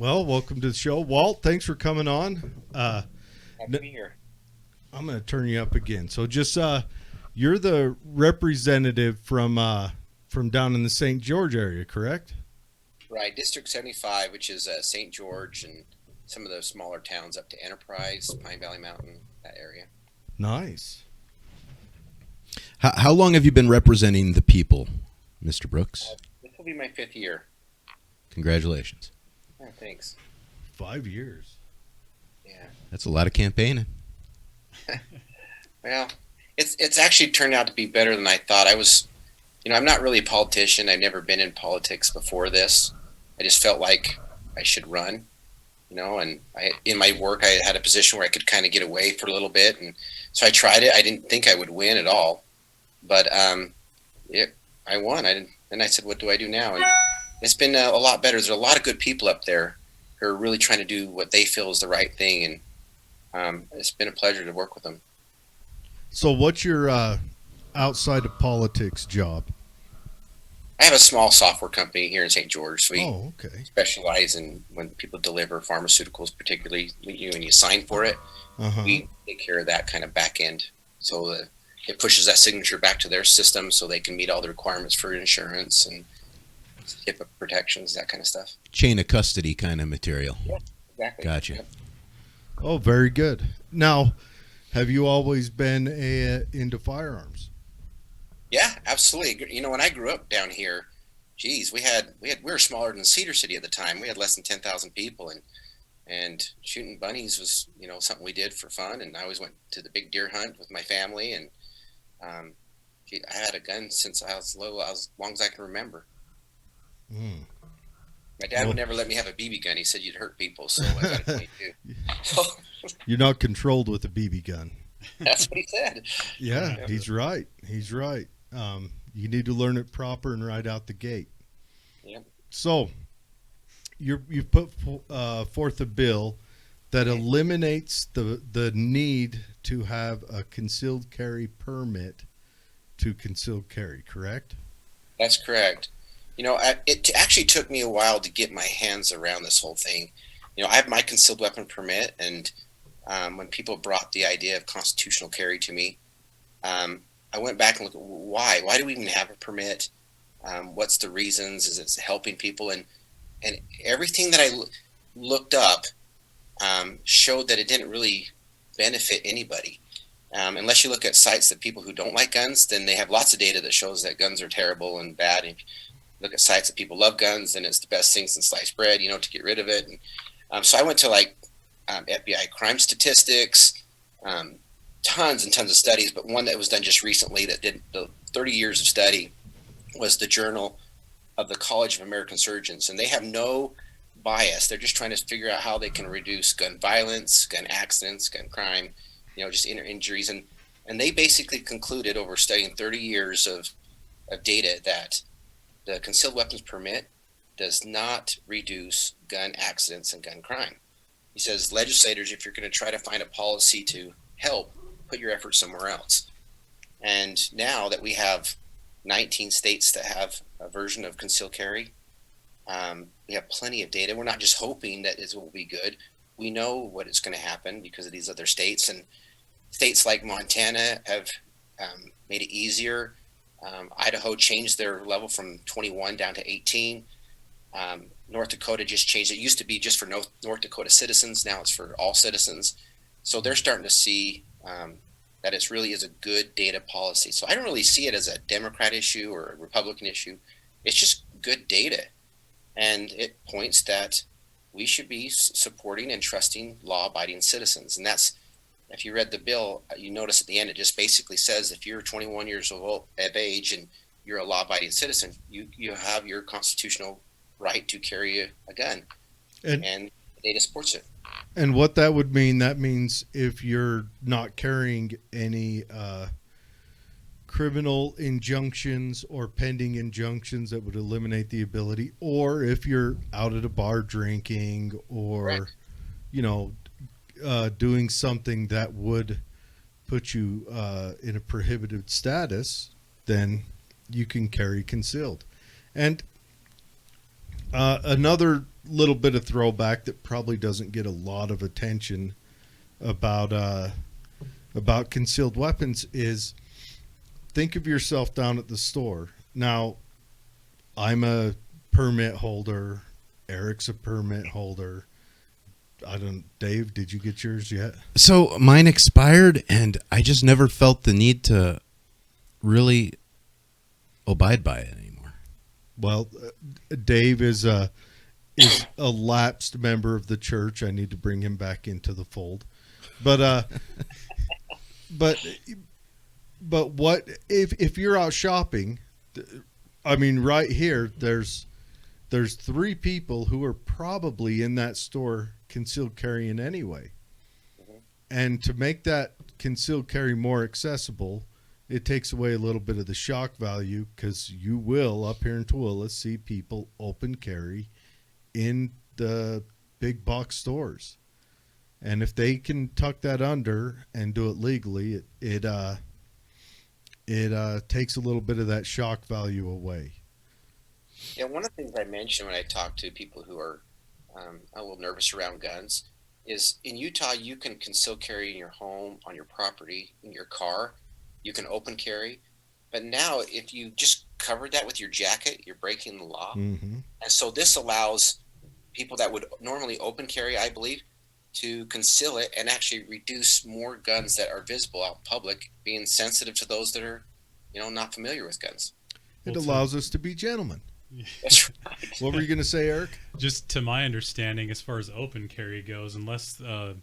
Well, welcome to the show. Walt, thanks for coming on. Happy to be here. I'm going to turn you up again. So just you're the representative from down in the St. George area, correct? Right, District 75, which is St. George and some of the smaller towns up to Enterprise, Pine Valley Mountain, that area. Nice. How long have you been representing the people, Mr. Brooks? This will be my fifth year. Congratulations. Yeah, thanks. 5 years. Yeah. That's a lot of campaigning. Well, it's actually turned out to be better than I thought. I'm not really a politician. I've never been in politics before this. I just felt like I should run, and in my work, I had a position where I could kind of get away for a little bit. And so I tried it. I didn't think I would win at all, but I won. And I said, what do I do now? And it's been a lot better. There's a lot of good people up there who are really trying to do what they feel is the right thing. And it's been a pleasure to work with them. So what's your outside of politics job? I have a small software company here in St. George. So we Okay. specialize in when people deliver pharmaceuticals, particularly when you sign for it. Uh-huh. We take care of that kind of back end. So it pushes that signature back to their system so they can meet all the requirements for insurance and HIPAA protections, that kind of stuff. Chain of custody kind of material. Yeah, exactly. Gotcha. Yep. Oh, very good. Now, have you always been into firearms? Yeah, absolutely. When I grew up down here, geez, we were smaller than Cedar City at the time. We had less than 10,000 people, and shooting bunnies was something we did for fun. And I always went to the big deer hunt with my family, and I had a gun since I was little, as long as I can remember. Mm. My dad would never let me have a BB gun. He said you'd hurt people, so I got a 22. You're not controlled with a BB gun. That's what he said. Yeah, he's right. He's right. You need to learn it proper and right out the gate. Yep. So you've put forth a bill that eliminates the need to have a concealed carry permit to concealed carry, correct? That's correct. It actually took me a while to get my hands around this whole thing. I have my concealed weapon permit, and when people brought the idea of constitutional carry to me, I went back and looked at why. Why do we even have a permit? What's the reasons? Is it helping people? And everything that I looked up showed that it didn't really benefit anybody. Unless you look at sites that people who don't like guns, then they have lots of data that shows that guns are terrible and bad. And if you look at sites that people love guns, then it's the best thing since sliced bread, to get rid of it. And so I went to FBI crime statistics, tons and tons of studies, but one that was done just recently that did the 30 years of study was the Journal of the College of American Surgeons. And they have no bias. They're just trying to figure out how they can reduce gun violence, gun accidents, gun crime, just injuries. And they basically concluded over studying 30 years of data that the concealed weapons permit does not reduce gun accidents and gun crime. He says, legislators, if you're going to try to find a policy to help, put your efforts somewhere else. And now that we have 19 states that have a version of concealed carry, we have plenty of data. We're not just hoping that it will be good. We know what is going to happen because of these other states. And states like Montana have made it easier. Idaho changed their level from 21 down to 18. North Dakota just changed. It used to be just for North Dakota citizens. Now it's for all citizens. So they're starting to see that it really is a good data policy. So I don't really see it as a Democrat issue or a Republican issue. It's just good data. And it points that we should be supporting and trusting law-abiding citizens. And that's, if you read the bill, you notice at the end, it just basically says if you're 21 years of age and you're a law-abiding citizen, you have your constitutional right to carry a gun. And the data supports it. And what that would mean, that means if you're not carrying any criminal injunctions or pending injunctions, that would eliminate the ability, or if you're out at a bar drinking or, Correct. doing something that would put you in a prohibited status, then you can carry concealed. And another little bit of throwback that probably doesn't get a lot of attention about concealed weapons is, think of yourself down at the store. Now, I'm a permit holder. Erik's a permit holder. Dave, did you get yours yet? So mine expired, and I just never felt the need to really abide by it anymore. Well, Dave is a lapsed member of the church. I need to bring him back into the fold. But what if you're out shopping? I mean, right here, there's 3 people who are probably in that store concealed carrying anyway. And to make that concealed carry more accessible, it takes away a little bit of the shock value, because you will, up here in Tooele, see people open carry in the big box stores. And if they can tuck that under and do it legally, it takes a little bit of that shock value away. Yeah, one of the things I mentioned when I talk to people who are a little nervous around guns is, in Utah, you can conceal carry in your home, on your property, in your car. You can open carry. But now, if you just covered that with your jacket, you're breaking the law. Mm-hmm. And so this allows people that would normally open carry, I believe, to conceal it and actually reduce more guns that are visible out in public, being sensitive to those that are, not familiar with guns. It allows us to be gentlemen. That's right. What were you going to say, Erik? Just to my understanding, as far as open carry goes, unless a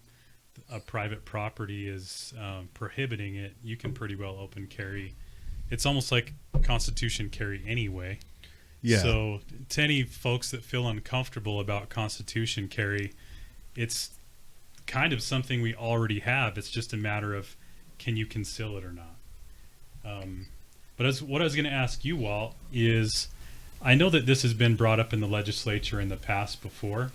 private property is prohibiting it, you can pretty well open carry. It's almost like Constitution carry anyway. Yeah. So to any folks that feel uncomfortable about Constitution carry, it's kind of something we already have. It's just a matter of, can you conceal it or not? But what I was going to ask you, Walt, is, I know that this has been brought up in the legislature in the past before,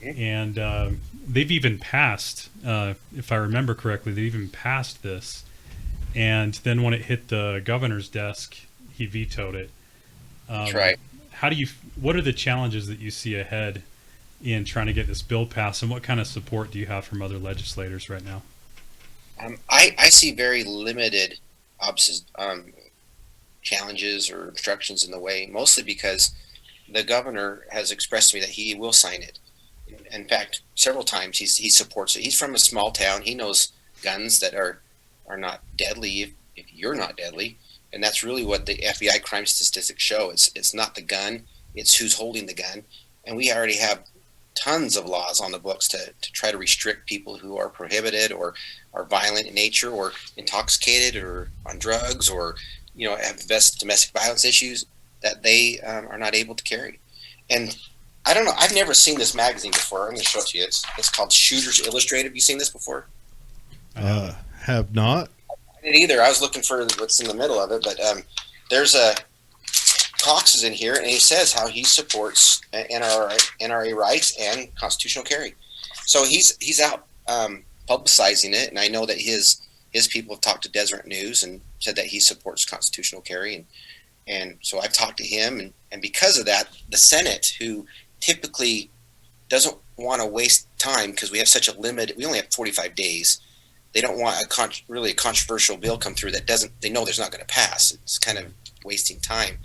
and they've even passed, if I remember correctly, they've even passed this. And then when it hit the governor's desk, he vetoed it. That's right. What are the challenges that you see ahead in trying to get this bill passed, and what kind of support do you have from other legislators right now? I see very limited challenges or obstructions in the way, mostly because the governor has expressed to me that he will sign it. In fact, several times he supports it. He's from a small town. He knows guns that are not deadly if you're not deadly, and that's really what the FBI crime statistics show. It's not the gun, it's who's holding the gun. And we already have tons of laws on the books to try to restrict people who are prohibited or are violent in nature or intoxicated or on drugs or have domestic violence issues, that they are not able to carry. And I don't know, I've never seen this magazine before. I'm going to show it to you. It's called Shooters Illustrated. Have you seen this before? Have not. I didn't either. I was looking for what's in the middle of it, but there's Cox is in here, and he says how he supports NRA rights and constitutional carry. So he's out publicizing it, and I know that his people have talked to Deseret News and said that he supports constitutional carry, and so I've talked to him, and because of that, the Senate, who typically doesn't want to waste time because we have such a limited, we only have 45 days. They don't want a controversial bill come through they know there's not going to pass. It's kind of wasting time.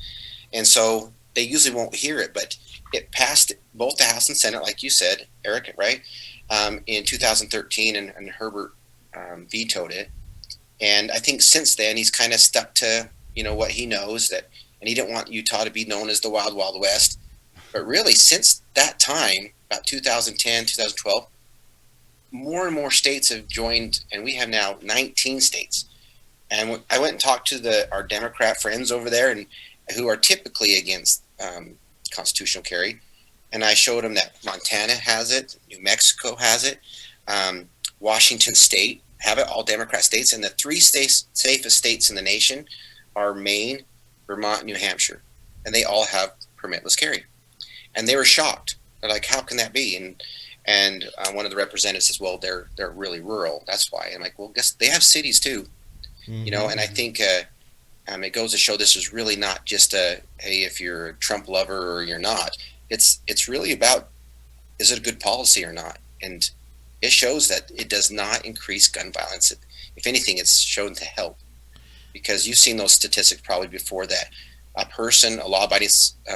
And so they usually won't hear it, but it passed both the House and Senate, like you said, Erik, right? In 2013, and Herbert vetoed it. And I think since then he's kind of stuck to, what he knows, and he didn't want Utah to be known as the Wild Wild West. But really, since that time, about 2010, 2012, more and more states have joined, and we have now 19 states. And I went and talked to our Democrat friends over there, and who are typically against constitutional carry, and I showed them that Montana has it, New Mexico has it, Washington State have it, all Democrat states, and the 3 safest states in the nation are Maine, Vermont, New Hampshire, and they all have permitless carry. And they were shocked. They're like, "How can that be?" And one of the representatives says, "Well, they're really rural. That's why." I'm like, "Well, guess they have cities too." Mm-hmm. And I think it goes to show this is really not just hey, if you're a Trump lover or you're not. It's really about is it a good policy or not? And it shows that it does not increase gun violence. If anything, it's shown to help, because you've seen those statistics probably before, that a law-abiding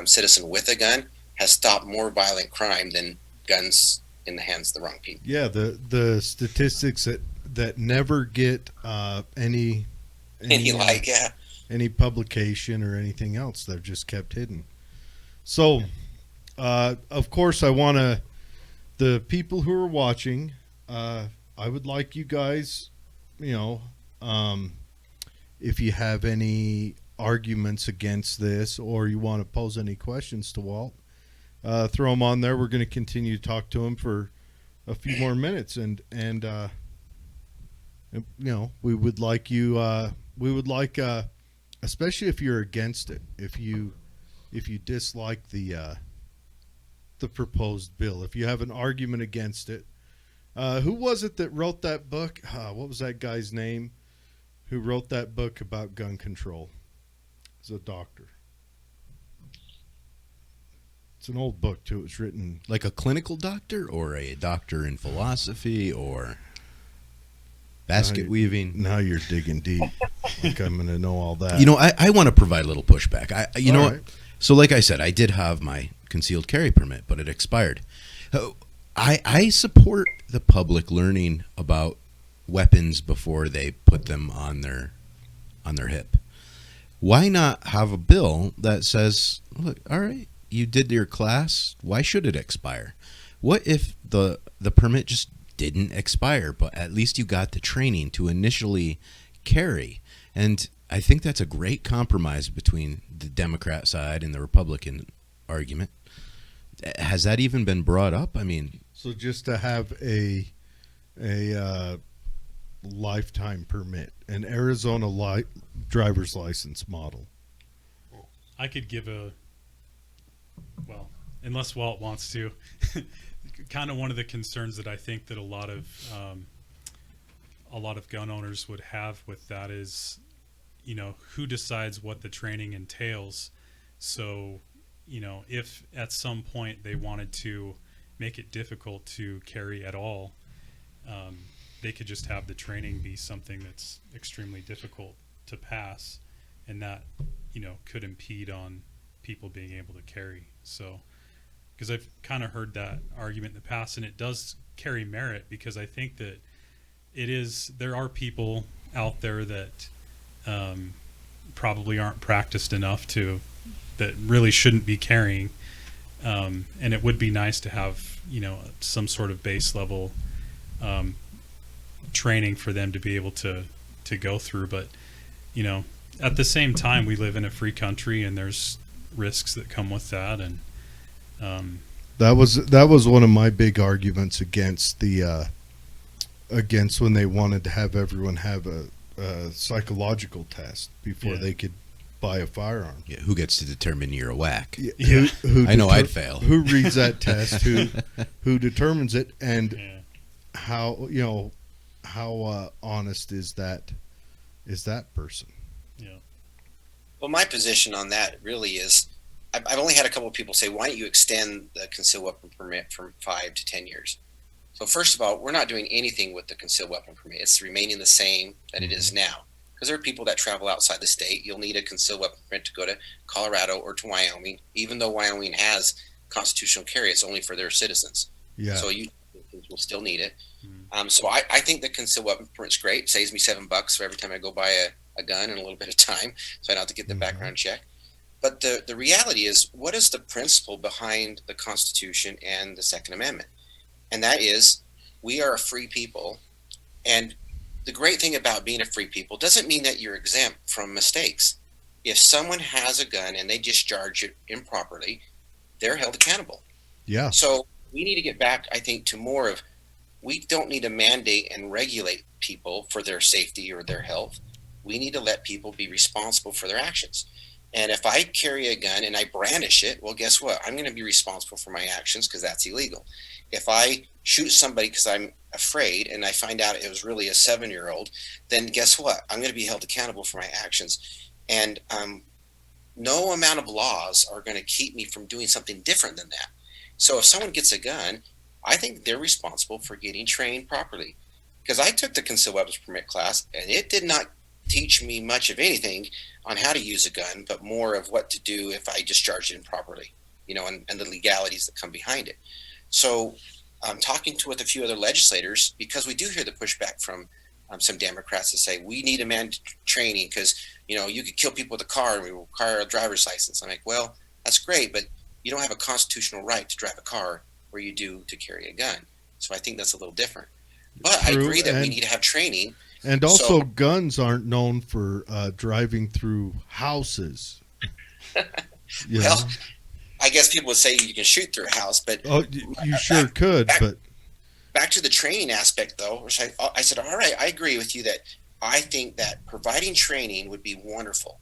citizen with a gun has stopped more violent crime than guns in the hands of the wrong people. Yeah, the statistics that never get any any publication or anything else. They're just kept hidden. So, of course, the people who are watching, I would like you guys, if you have any arguments against this, or you want to pose any questions to Walt, throw them on there. We're going to continue to talk to him for a few more minutes, and we would like you, especially if you're against it, if you dislike the proposed bill, if you have an argument against it. Who was it that wrote that book? What was that guy's name who wrote that book about gun control? He's a doctor. It's an old book too. It's written Like a clinical doctor, or a doctor in philosophy, or basket weaving. Now you're digging deep. Like I'm going to know all that. I want to provide a little pushback. Right. So like I said, I did have my concealed carry permit, but it expired. I support the public learning about weapons before they put them on their hip. Why not have a bill that says, look, all right, you did your class, why should it expire? What if the permit just didn't expire, but at least you got the training to initially carry? And I think that's a great compromise between the Democrat side and the Republican argument. Has that even been brought up? I mean, So just to have a lifetime permit, an Arizona driver's license model. I could give unless Walt wants to, kind of one of the concerns that I think that a lot of gun owners would have with that is, who decides what the training entails. So, if at some point they wanted to make it difficult to carry at all, they could just have the training be something that's extremely difficult to pass, and that could impede on people being able to carry. So, because I've kind of heard that argument in the past, and it does carry merit, because I think that there are people out there that probably aren't practiced enough that really shouldn't be carrying, and it would be nice to have some sort of base level training for them to be able to go through. But at the same time, we live in a free country, and there's risks that come with that. And that was one of my big arguments against when they wanted to have everyone have a psychological test before they could buy a firearm. yeah, who gets to determine you're a whack? Yeah. I know I'd fail. Who reads that test? Who determines it? And how honest is that person? Yeah. Well, my position on that really is, I've only had a couple of people say, why don't you extend the concealed weapon permit from 5 to 10 years? So first of all, we're not doing anything with the concealed weapon permit. It's remaining the same that it is now. Because there are people that travel outside the state. You'll need a concealed weapon permit to go to Colorado or to Wyoming. Even though Wyoming has constitutional carry, it's only for their citizens. Yeah. So you will still need it. So I think the concealed weapon permit's great. It saves me $7 for every time I go buy a gun in a little bit of time, so I don't have to get the background check. But the reality is, what is the principle behind the Constitution and the Second Amendment? And that is, we are a free people, and the great thing about being a free people doesn't mean that you're exempt from mistakes. If someone has a gun and they discharge it improperly, they're held accountable. Yeah. So we need to get back, I think, to more of, we don't need to mandate and regulate people for their safety or their health. We need to let people be responsible for their actions. And if I carry a gun and I brandish it, well, guess what? I'm going to be responsible for my actions, because that's illegal. If I shoot somebody because I'm afraid and I find out it was really a 7-year-old, then guess what? I'm going to be held accountable for my actions. And no amount of laws are going to keep me from doing something different than that. So if someone gets a gun, I think they're responsible for getting trained properly. Because I took the concealed weapons permit class, and it did not teach me much of anything on how to use a gun, but more of what to do if I discharge it improperly, and the legalities that come behind it. So I'm talking with a few other legislators, because we do hear the pushback from some Democrats that say we need a mandatory training because you could kill people with a car and we require a driver's license. I'm like, well, that's great, but you don't have a constitutional right to drive a car where you do to carry a gun. So I think that's a little different. But I True, agree that we and- need to have training. And also, So- guns aren't known for driving through houses. You Well, know? I guess people would say you can shoot through a house, but Oh, you sure could, but back to the training aspect, though, which I said, all right, I agree with you that I think that providing training would be wonderful.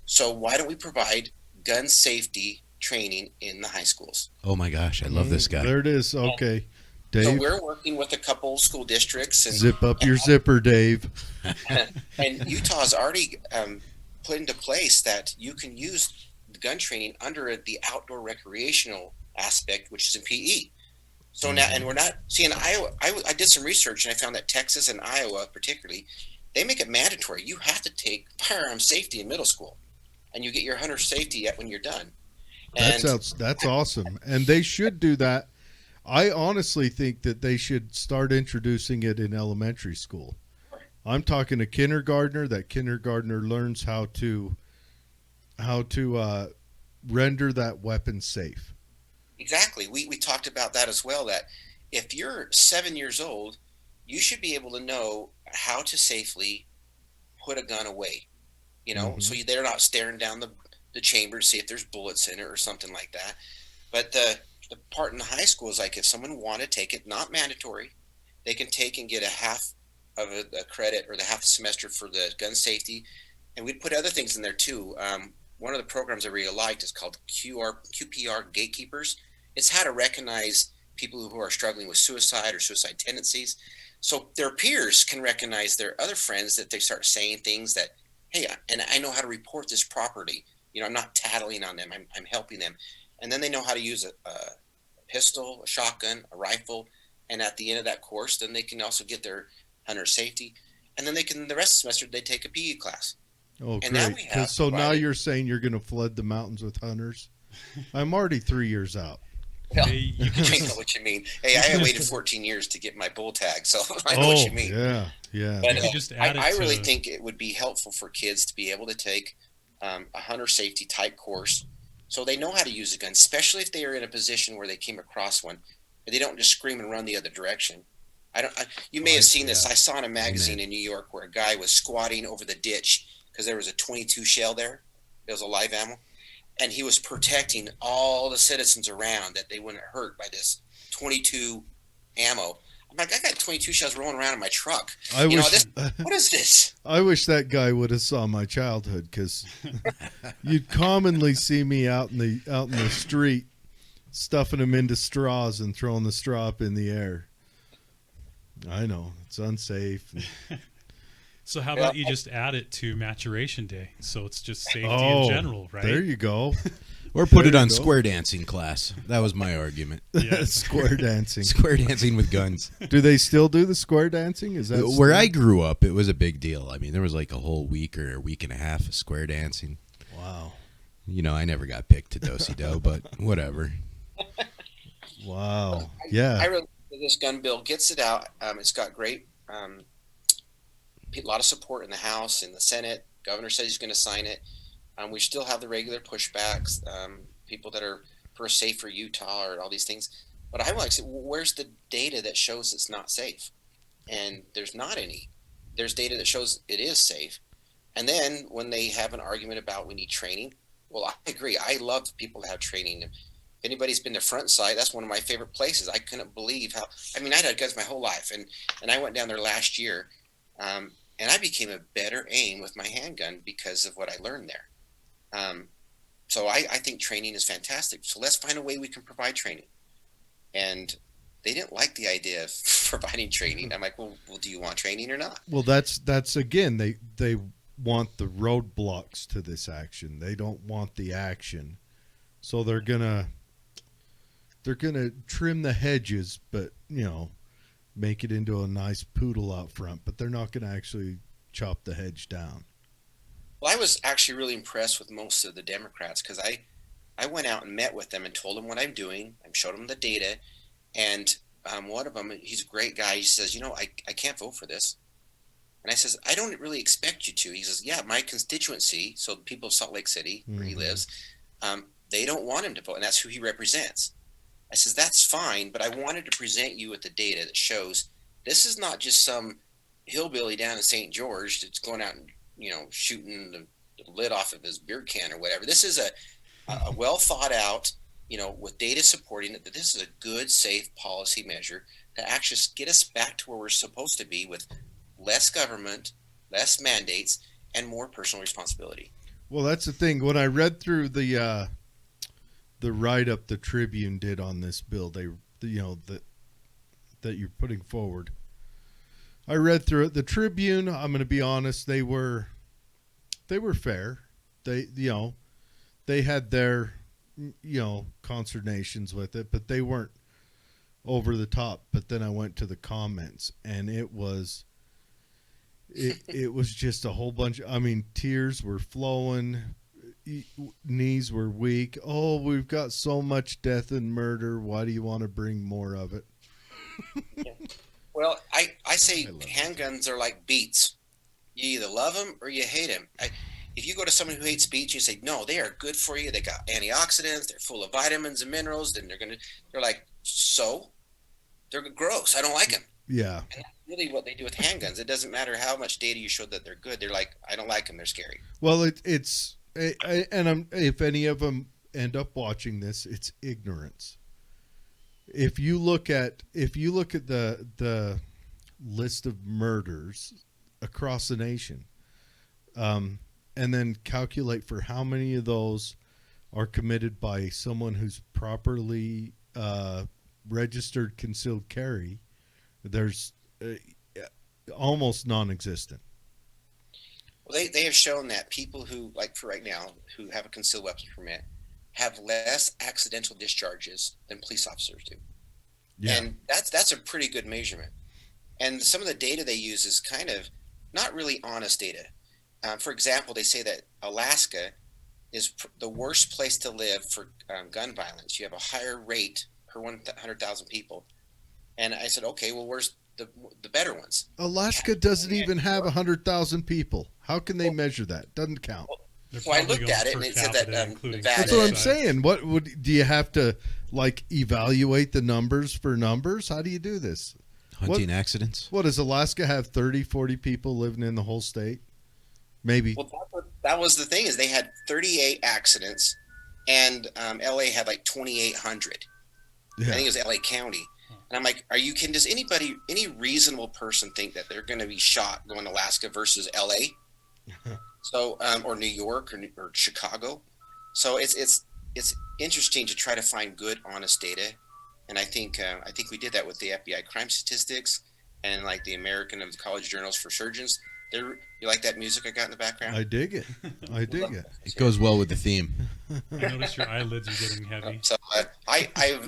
So why don't we provide gun safety training in the high schools? Oh my gosh, I love this guy. There it is. Okay, So Dave, we're working with a couple school districts, and zip up your zipper, Dave. and Utah's already put into place that you can use gun training under the outdoor recreational aspect, which is in PE. So now, and we're not seeing Iowa. I did some research and I found that Texas and Iowa, particularly, they make it mandatory. You have to take firearm safety in middle school, and you get your hunter safety when you're done. And That's awesome, and they should do that. I honestly think that they should start introducing it in elementary school. I'm talking a kindergartner. That kindergartner learns how to render that weapon safe. exactly, we talked about that as well. That if you're 7 years old, you should be able to know how to safely put a gun away. So they're not staring down the chamber to see if there's bullets in it or something like that. But the part in the high school is like, if someone want to take it, not mandatory, they can take and get a half of a credit or the half semester for the gun safety. And we'd put other things in there too. One of the programs I really liked is called QPR Gatekeepers. It's how to recognize people who are struggling with suicide or suicide tendencies. So their peers can recognize their other friends, that they start saying things that, hey, and I know how to report this properly. I'm not tattling on them. I'm helping them. And then they know how to use a pistol, a shotgun, a rifle. And at the end of that course, then they can also get their hunter safety. And then the rest of the semester, they take a PE class. Oh, And now great! we have So now provided- you're saying you're going to flood the mountains with hunters? I'm already 3 years out. Well, Hey, you can I know just, what you mean. Hey, I waited 14 years to get my bull tag, so I know what you mean. Yeah. But You could just add it I to- really think it would be helpful for kids to be able to take a hunter safety type course, so they know how to use a gun, especially if they are in a position where they came across one, and they don't just scream and run the other direction. You may have seen this. I saw in a magazine in New York where a guy was squatting over the ditch because there was a 22 shell there. It was a live ammo, and he was protecting all the citizens around that they wouldn't hurt by this 22 ammo. I'm like, I got 22 shells rolling around in my truck. What is this? I wish that guy would have saw my childhood, because you'd commonly see me out in the street stuffing them into straws and throwing the straw up in the air. I know it's unsafe. so how about you just add it to maturation day? So it's just safety Oh, in general, right? There you go. Or put it There you on go. square dancing class. That was my argument. Yeah. Square dancing. Square dancing with guns. Do they still do the square dancing? Is that Where still- I grew up, it was a big deal. I mean, there was like a whole week or a week and a half of square dancing. Wow. I never got picked to do-si-do, but whatever. Wow. Yeah. I really think this gun bill gets it out. It's got great, a lot of support in the House, in the Senate. Governor says he's going to sign it. We still have the regular pushbacks, people that are for a safer Utah or all these things. But I like to say, where's the data that shows it's not safe? And there's not any. There's data that shows it is safe. And then when they have an argument about we need training, well, I agree. I love people that have training. If anybody's been to Front Sight, that's one of my favorite places. I couldn't believe how. I mean, I'd had guns my whole life, and I went down there last year, and I became a better aim with my handgun because of what I learned there. So I think training is fantastic. So let's find a way we can provide training. And they didn't like the idea of providing training. I'm like, well, do you want training or not? Well, that's again, they want the roadblocks to this action. They don't want the action. So they're gonna they're gonna trim the hedges, but make it into a nice poodle out front. But they're not gonna actually chop the hedge down. Well, I was actually really impressed with most of the Democrats because I went out and met with them and told them what I'm doing. I showed them the data, and one of them, he's a great guy. He says, I can't vote for this. And I says, I don't really expect you to. He says, yeah, my constituency, so the people of Salt Lake City, where he lives, they don't want him to vote, and that's who he represents. I says, that's fine, but I wanted to present you with the data that shows this is not just some hillbilly down in St. George that's going out and, shooting the lid off of his beer can or whatever. This is a well thought out, with data supporting it, that this is a good, safe policy measure to actually get us back to where we're supposed to be with less government, less mandates, and more personal responsibility. Well, that's the thing. When I read through the write-up the Tribune did on this bill, that you're putting forward, I read through it. The Tribune, I'm going to be honest, they were fair. They had their consternations with it, but they weren't over the top. But then I went to the comments, and it was just a whole bunch. I mean, tears were flowing, knees were weak. Oh, we've got so much death and murder. Why do you want to bring more of it? Well, I say handguns are like beets. You either love them or you hate them. If you go to someone who hates beets, you say, no, they are good for you. They got antioxidants. They're full of vitamins and minerals. Then they're like, so? They're gross. I don't like them. Yeah. And that's really what they do with handguns. It doesn't matter how much data you show that they're good. They're like, I don't like them. They're scary. Well, if any of them end up watching this, it's ignorance. If you look at the list of murders across the nation, and then calculate for how many of those are committed by someone who's properly registered concealed carry, there's almost non-existent. Well, they have shown that people who, like for right now, who have a concealed weapons permit have less accidental discharges than police officers do. Yeah. And that's a pretty good measurement. And some of the data they use is kind of not really honest data. For example, they say that Alaska is the worst place to live for gun violence. You have a higher rate per 100,000 people. And I said, okay, well, where's the better ones? Alaska doesn't even have 100,000 people. How can they measure that? Doesn't count. Well, I looked at it and it said that Nevada. That's what I'm saying. Do you have to evaluate the numbers for numbers? How do you do this? Hunting accidents. What does Alaska have? 30, 40 people living in the whole state? Maybe. Well, that was the thing, is they had 38 accidents, and LA had like 2,800. Yeah. I think it was LA County. And I'm like, are you kidding? Does any reasonable person think that they're going to be shot going to Alaska versus LA? So, or New York or Chicago. So it's interesting to try to find good, honest data. And I think we did that with the FBI crime statistics and like the American of the College Journals for Surgeons. You like that music I got in the background? I dig it. It goes well with the theme. I notice your eyelids are getting heavy. So I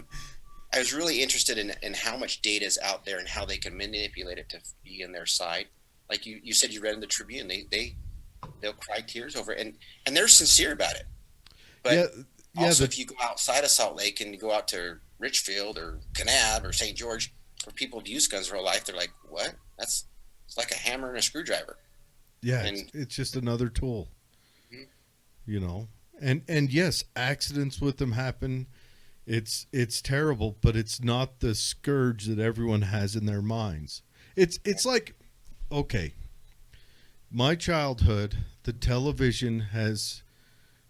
was really interested in how much data is out there and how they can manipulate it to be in their side. Like you said, you read in the Tribune, they'll cry tears over it, and they're sincere about it. But also, if you go outside of Salt Lake and you go out to Richfield or Kanab or St. George, where people have used guns their whole life, they're like, what? It's like a hammer and a screwdriver. Yeah, it's just another tool. Mm-hmm. And yes, accidents with them happen. It's terrible, but it's not the scourge that everyone has in their minds. It's like, okay, my childhood, the television has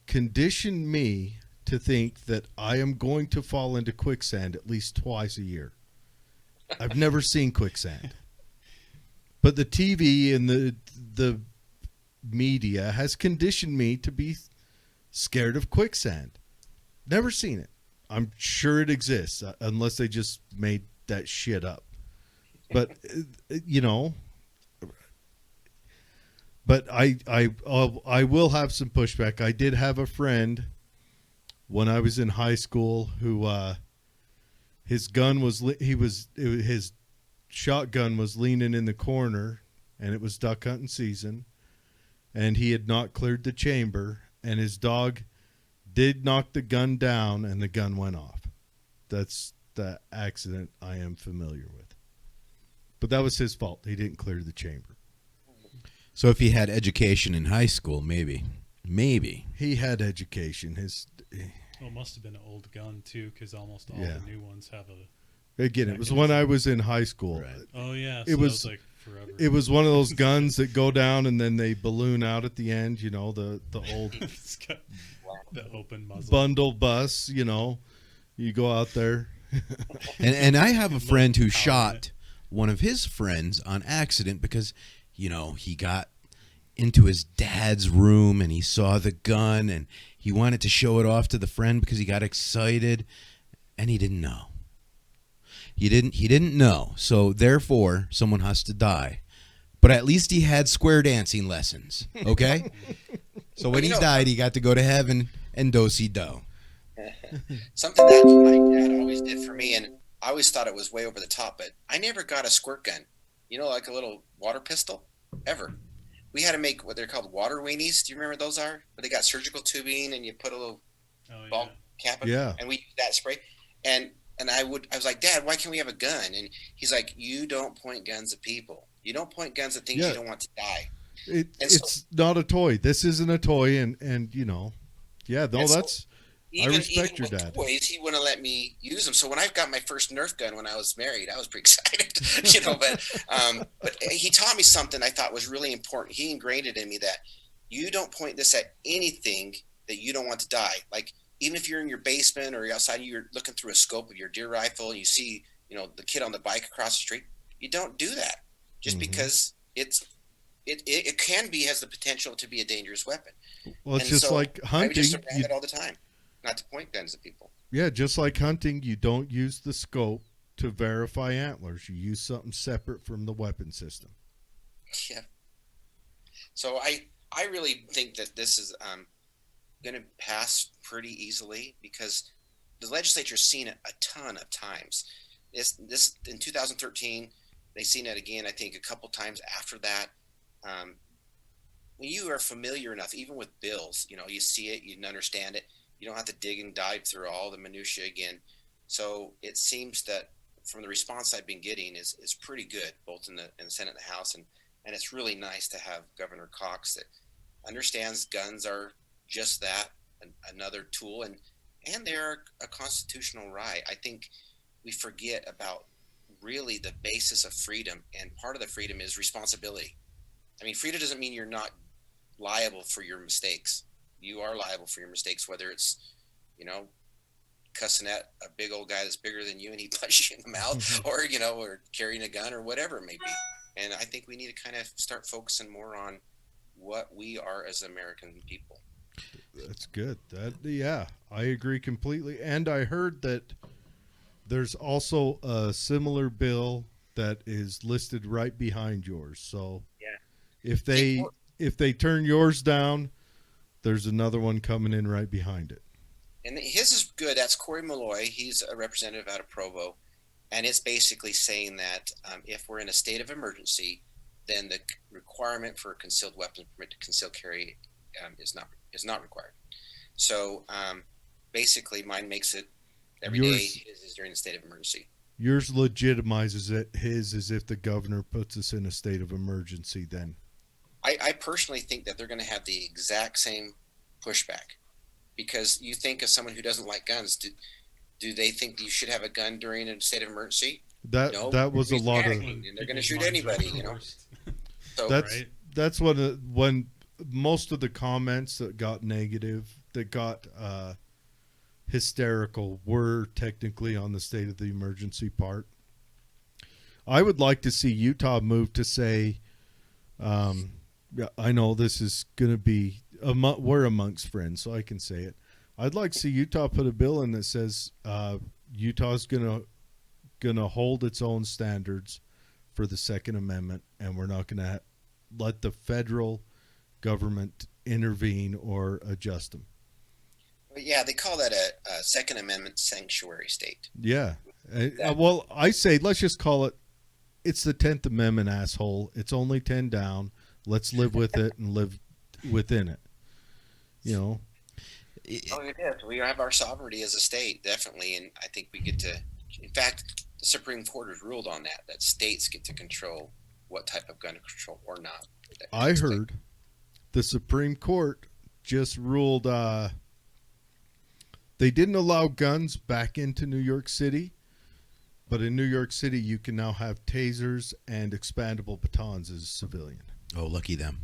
conditioned me to think that I am going to fall into quicksand at least twice a year. I've never seen quicksand. But the TV and the media has conditioned me to be scared of quicksand. Never seen it. I'm sure it exists, unless they just made that shit up. But but I will have some pushback. I did have a friend when I was in high school who his gun was his shotgun was leaning in the corner, and it was duck hunting season, and he had not cleared the chamber, and his dog did knock the gun down, and the gun went off. That's the accident I am familiar with. But that was his fault. He didn't clear the chamber. So if he had education in high school, maybe. He had education. Well, it must have been an old gun too, because almost all Yeah. the new ones have a. Again, it was when I was in high school. Right. Oh yeah, It so was- that was like forever. It was one of those guns that go down and then they balloon out at the end. You know, the old It's got the open muzzle. bundle bus. You know, you go out there. And I have a friend who Power shot one of his friends on accident because, he got into his dad's room and he saw the gun and he wanted to show it off to the friend because he got excited and he didn't know. He didn't know. So therefore, someone has to die. But at least he had square dancing lessons, okay? So when he died, he got to go to heaven and do-si-do. Something that my dad always did for me, and I always thought it was way over the top, but I never got a squirt gun. Like a little water pistol, ever. We had to make what they're called water weenies. Do you remember what those are? Where they got surgical tubing and you put a little Oh, ball yeah. cap, Yeah. and we used that spray. And I was like, Dad, why can't we have a gun? And he's like, you don't point guns at people. You don't point guns at things Yeah. you don't want to die. It's not a toy. This isn't a toy, and yeah, no, And so- that's. I respect your with dad. Toys, he wouldn't let me use them. So when I got my first Nerf gun when I was married, I was pretty excited, But he taught me something I thought was really important. He ingrained it in me that you don't point this at anything that you don't want to die. Like even if you're in your basement or you're outside, you're looking through a scope of your deer rifle, and you see the kid on the bike across the street. You don't do that just Mhm. because it can be has the potential to be a dangerous weapon. Well, it's And just so like I would hunting. just around it all the time, not to point guns at people. Yeah, just like hunting, you don't use the scope to verify antlers. You use something separate from the weapon system. Yeah. So I really think that this is going to pass pretty easily because the legislature's seen it a ton of times. This in 2013, they seen it again. I think a couple times after that. When you are familiar enough, even with bills, you see it, you understand it. You don't have to dig and dive through all the minutia again. So it seems that from the response I've been getting is pretty good, both in the Senate and the House, and it's really nice to have Governor Cox that understands guns are just that, another tool, and they're a constitutional right. I think we forget about really the basis of freedom, and part of the freedom is responsibility. I mean, freedom doesn't mean you're not liable for your mistakes. You are liable for your mistakes, whether it's, cussing at a big old guy that's bigger than you and he punches you in the mouth, or, or carrying a gun or whatever it may be. And I think we need to kind of start focusing more on what we are as American people. That's good. Yeah, I agree completely. And I heard that there's also a similar bill that is listed right behind yours. So Yeah. if they turn yours down, there's another one coming in right behind it. And his is good. That's Corey Malloy. He's a representative out of Provo. And it's basically saying that if we're in a state of emergency, then the requirement for a concealed weapons permit to conceal carry is not required. So basically, mine makes it every day is during the state of emergency. Yours legitimizes it. His is if the governor puts us in a state of emergency. Then I personally think that they're going to have the exact same pushback, because you think of someone who doesn't like guns. Do they think you should have a gun during a state of emergency? No, that was a lot of. and they're going to shoot anybody. So That's when most of the comments that got negative, that got hysterical, were technically on the state of the emergency part. I would like to see Utah move to say, yeah, I know this is going to be, we're amongst friends, so I can say it. I'd like to see Utah put a bill in that says Utah's going to hold its own standards for the Second Amendment, and we're not going to let the federal government intervene or adjust them. yeah, they call that a Second Amendment sanctuary state. Yeah. Well, I say let's just call it. It's the 10th Amendment, asshole. It's only 10 down. Let's live with it and live within it. You know, Oh, it is. We have our sovereignty as a state, definitely, and I think we get to. In fact, the Supreme Court has ruled on that states get to control what type of gun control or not. I heard the Supreme Court just ruled they didn't allow guns back into New York City, but in New York City you can now have tasers and expandable batons as a civilian. Oh, lucky them.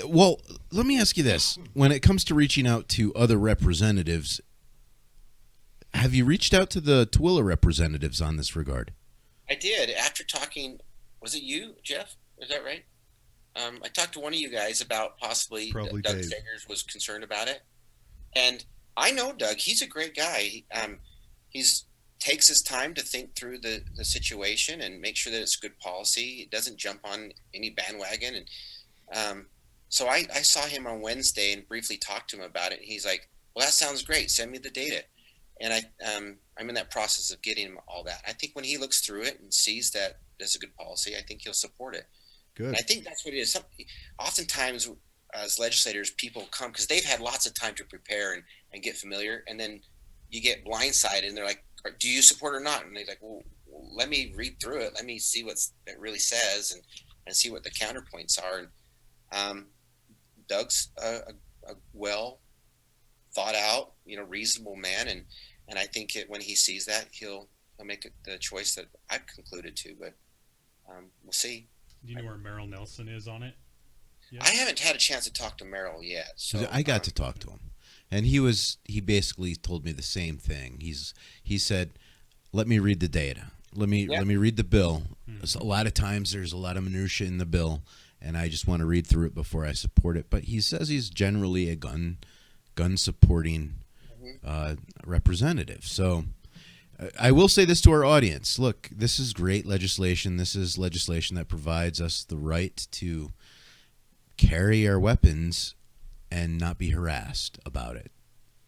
Well, let me ask you this. When it comes to reaching out to other representatives, have you reached out to the Tooele representatives on this regard? I did after talking. Was it you, Jeff? Is that right? I talked to one of you guys about possibly Probably Doug Dave. Sagers was concerned about it, and I know Doug. He's a great guy. He's takes his time to think through the situation and make sure that it's good policy. It doesn't jump on any bandwagon. And so I saw him on Wednesday and briefly talked to him about it. And he's like, "Well, that sounds great. Send me the data." And I'm in that process of getting him all that. I think when he looks through it and sees that there's a good policy, I think he'll support it. Good. And I think that's what it is. Oftentimes, as legislators, people come because they've had lots of time to prepare and get familiar, and then you get blindsided, and they're like, "Do you support it or not?" And they're like, "Well, let me read through it. Let me see what it really says, and see what the counterpoints are." And Doug's a well thought out, reasonable man, and I think when he sees that, he'll make the choice that I've concluded to. But we'll see. Do you know where Merrill Nelson is on it? I haven't had a chance to talk to Merrill yet. So I got to talk to him, and he basically told me the same thing. He said, "Let me read the data. Let me read the bill. Mm-hmm. A lot of times there's a lot of minutia in the bill, and I just want to read through it before I support it." But he says he's generally a gun supporting representative. So I will say this to our audience. Look, this is great legislation. This is legislation that provides us the right to carry our weapons and not be harassed about it,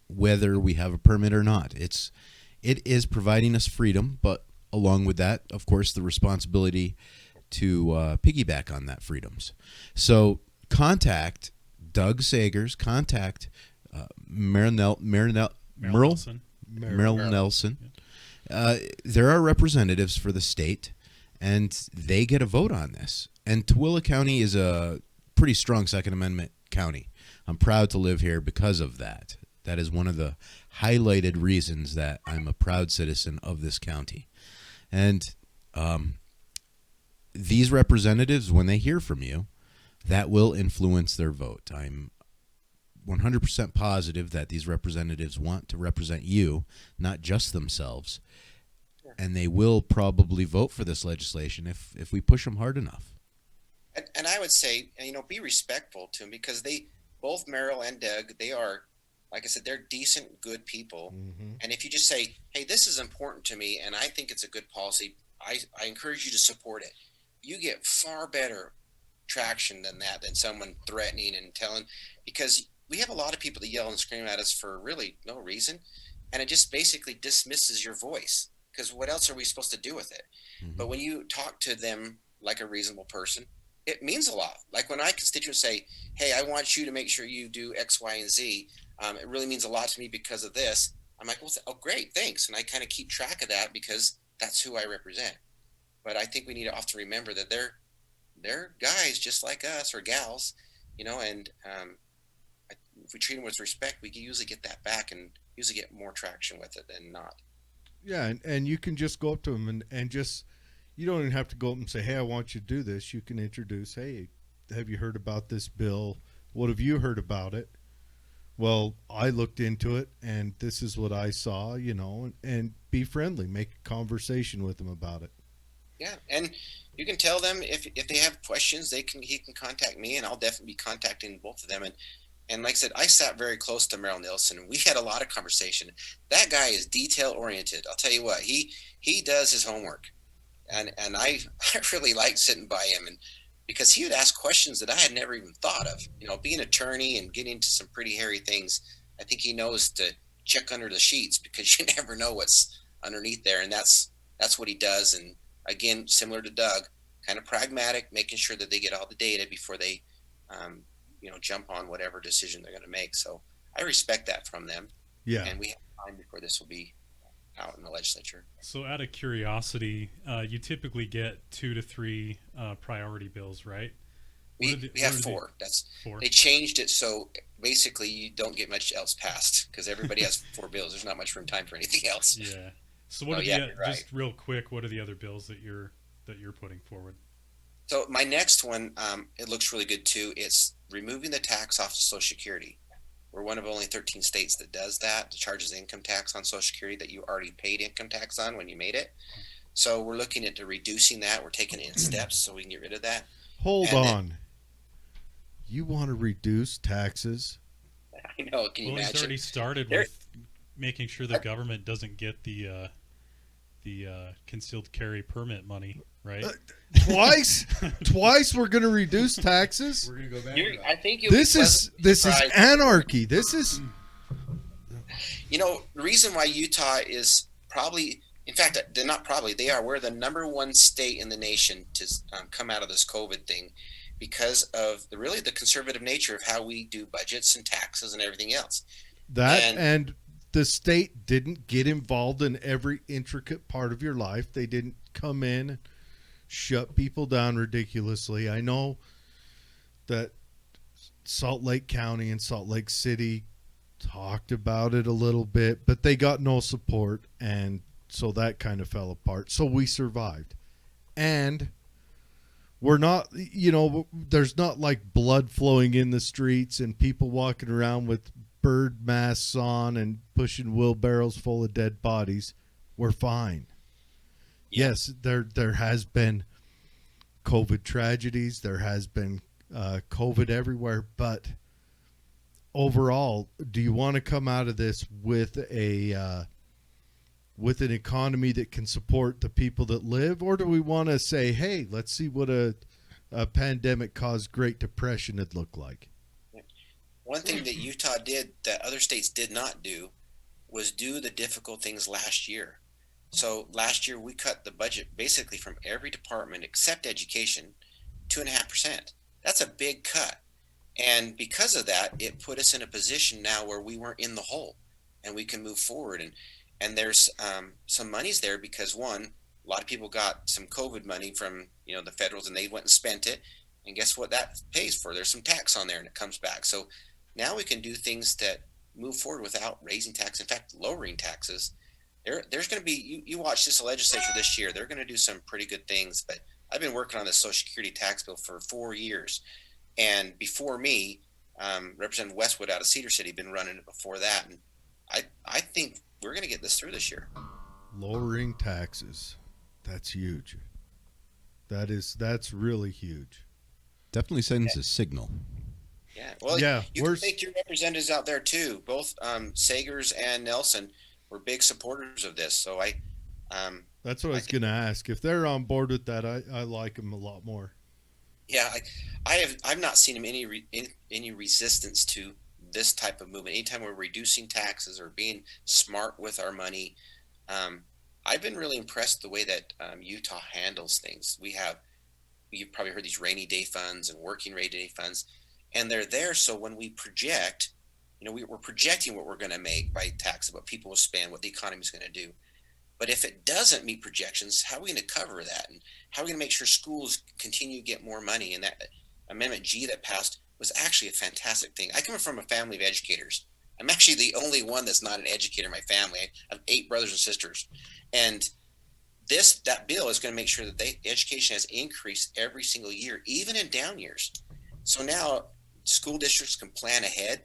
whether we have a permit or not. It is providing us freedom, but along with that, of course, the responsibility to piggyback on that freedoms. So contact Doug Sagers, contact Merrill Nelson. Nelson. There are representatives for the state, and they get a vote on this. And Tooele County is a pretty strong Second Amendment county. I'm proud to live here because of that. That is one of the highlighted reasons that I'm a proud citizen of this county. And these representatives, when they hear from you, that will influence their vote. I'm 100% positive that these representatives want to represent you, not just themselves. And they will probably vote for this legislation if we push them hard enough. And I would say, be respectful to them because both Merrill and Doug, they are, like I said, they're decent, good people. Mm-hmm. And if you just say, "Hey, this is important to me, and I think it's a good policy," I encourage you to support it. You get far better traction than someone threatening and telling, because we have a lot of people that yell and scream at us for really no reason, and it just basically dismisses your voice. Because what else are we supposed to do with it? Mm-hmm. But when you talk to them like a reasonable person, it means a lot. Like when my constituents say, "Hey, I want you to make sure you do X, Y, and Z. It really means a lot to me because of this." I'm like, "Well, oh, great, thanks." And I kind of keep track of that because that's who I represent. But I think we need to often remember that they're guys just like us, or gals, and if we treat them with respect, we can usually get that back and usually get more traction with it than not. Yeah, and you can just go up to them and just, you don't even have to go up and say, "Hey, I want you to do this." You can introduce, "Hey, have you heard about this bill? What have you heard about it?" "Well, I looked into it, and this is what I saw," and be friendly. Make a conversation with them about it. Yeah, and you can tell them if they have questions, he can contact me, and I'll definitely be contacting both of them. And like I said, I sat very close to Merrill Nelson, and we had a lot of conversation. That guy is detail oriented. I'll tell you what, he does his homework, and I really liked sitting by him, and because he would ask questions that I had never even thought of. Being an attorney and getting into some pretty hairy things, I think he knows to check under the sheets because you never know what's underneath there, and that's what he does. And again, similar to Doug, kind of pragmatic, making sure that they get all the data before they jump on whatever decision they're going to make. So I respect that from them. Yeah. And we have time before this will be out in the legislature. So, out of curiosity, you typically get 2 to 3 priority bills, right? We have 4. That's 4. They changed it so basically you don't get much else passed because everybody has 4 bills. There's not much room time for anything else. Yeah. So what are you're right. just real quick? What are the other bills that you're putting forward? So my next one, it looks really good too. It's removing the tax off of Social Security. We're one of only 13 states that does that. That charges income tax on Social Security that you already paid income tax on when you made it. So we're looking at reducing that. We're taking it in steps so we can get rid of that. Hold on. You want to reduce taxes? I know. Can you imagine? He's already started with making sure the government doesn't get the concealed carry permit money, right? Twice we're going to reduce taxes. We're gonna go back. I think This is anarchy. This is. The reason why Utah is probably, in fact, they're not probably, they are. We're the number 1 state in the nation to come out of this COVID thing because of the conservative nature of how we do budgets and taxes and everything else. And the state didn't get involved in every intricate part of your life. They didn't come in and shut people down ridiculously. I know that Salt Lake County and Salt Lake City talked about it a little bit, but they got no support, and so that kind of fell apart. So we survived. And we're not, there's not like blood flowing in the streets and people walking around with bird masks on and pushing wheelbarrows full of dead bodies. We're fine. Yeah. Yes, there has been COVID tragedies. There has been COVID everywhere. But overall, do you want to come out of this with with an economy that can support the people that live, or do we want to say, hey, let's see what a pandemic caused Great Depression would look like? One thing that Utah did that other states did not do was do the difficult things last year. So last year we cut the budget basically from every department except education 2.5%. That's a big cut. And because of that, it put us in a position now where we weren't in the hole and we can move forward. And there's some monies there because, one, a lot of people got some COVID money from the federals and they went and spent it. And guess what that pays for? There's some tax on there and it comes back. So now we can do things that move forward without raising tax. In fact, lowering taxes. There's going to be, you watch this legislature this year, they're going to do some pretty good things. But I've been working on this Social Security tax bill for 4 years. And before me, Representative Westwood out of Cedar City been running it before that. And I think we're going to get this through this year. Lowering taxes. That's huge. That's really huge. Definitely sends a signal. Yeah. Well, yeah, you can thank your representatives out there too. Both Sagers and Nelson were big supporters of this. So that's what I was going to ask. If they're on board with that, I like them a lot more. Yeah, I've not seen any resistance to this type of movement. Anytime we're reducing taxes or being smart with our money, I've been really impressed the way that Utah handles things. You've probably heard these rainy day funds and working rainy day funds, and they're there so when we project, we're projecting what we're going to make by taxes, what people will spend, what the economy is going to do. But if it doesn't meet projections, how are we going to cover that? And how are we going to make sure schools continue to get more money? And that Amendment G that passed was actually a fantastic thing. I come from a family of educators. I'm actually the only one that's not an educator in my family. I have 8 brothers and sisters. And that bill is going to make sure that education has increased every single year, even in down years. So now school districts can plan ahead.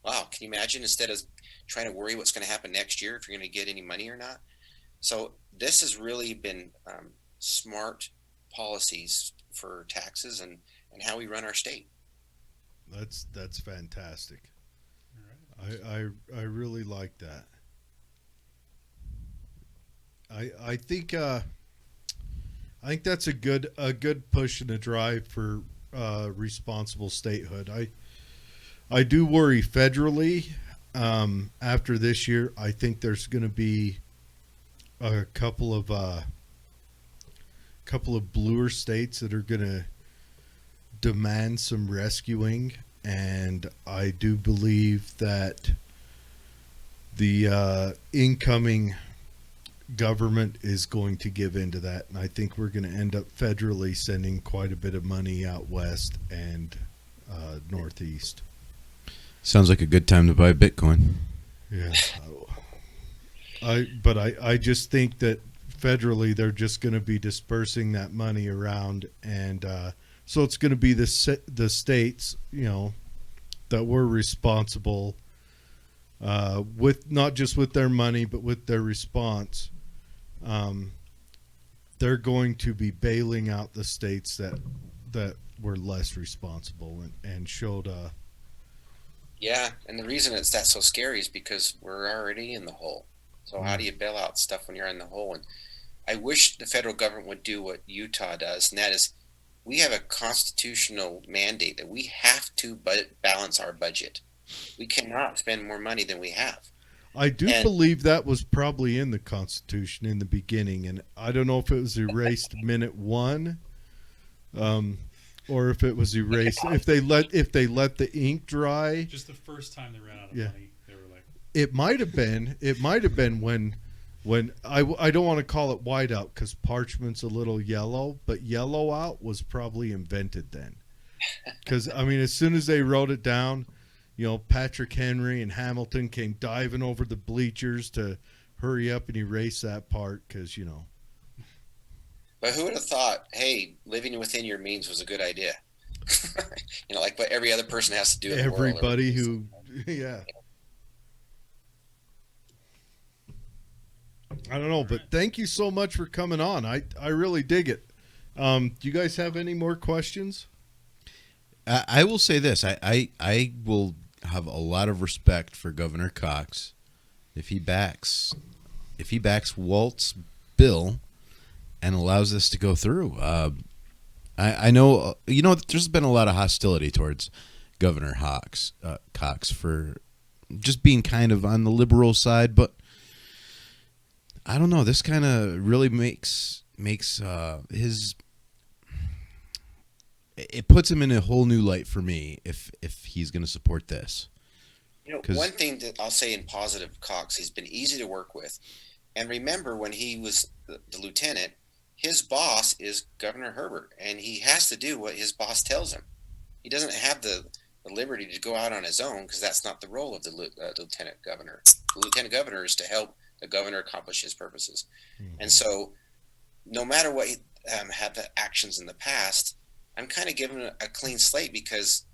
Wow, can you imagine, instead of trying to worry what's going to happen next year if you're going to get any money or not? So this has really been smart policies for taxes and how we run our state. That's fantastic. All right. I really like that. I think that's a good push and a drive for responsible statehood. I do worry federally after this year. I think there's going to be a couple of bluer states that are going to demand some rescuing, and I do believe that the incoming government is going to give into that, and I think we're going to end up federally sending quite a bit of money out west and northeast. Sounds like a good time to buy Bitcoin. Yeah, I just think that federally they're just going to be dispersing that money around, and so it's going to be the states, that were responsible with not just with their money but with their response. They're going to be bailing out the states that were less responsible and showed Yeah, and the reason that's so scary is because we're already in the hole. So how do you bail out stuff when you're in the hole? And I wish the federal government would do what Utah does, and that is we have a constitutional mandate that we have to balance our budget. We cannot spend more money than we have. I do believe that was probably in the Constitution in the beginning, and I don't know if it was erased minute one, or if it was erased if they let the ink dry. Just the first time they ran out of Yeah. money, they were like, It might have been when I don't want to call it whiteout because parchment's a little yellow, but yellow out was probably invented then. Because I mean, as soon as they wrote it down, Patrick Henry and Hamilton came diving over the bleachers to hurry up and erase that part because But who would have thought, hey, living within your means was a good idea? Like what every other person has to do in the world. everybody who, yeah. I don't know, but thank you so much for coming on. I really dig it. Do you guys have any more questions? I will say this: I will have a lot of respect for Governor Cox if he backs Walt's bill and allows this to go through. I know there's been a lot of hostility towards Governor Cox for just being kind of on the liberal side, but I don't know. This kind of really makes his. It puts him in a whole new light for me if he's going to support this. One thing that I'll say in positive Cox, he's been easy to work with. And remember when he was the lieutenant, his boss is Governor Herbert, and he has to do what his boss tells him. He doesn't have the liberty to go out on his own because that's not the role of the lieutenant governor. The lieutenant governor is to help the governor accomplish his purposes. Mm-hmm. And so no matter what had the actions in the past, I'm kind of giving a clean slate because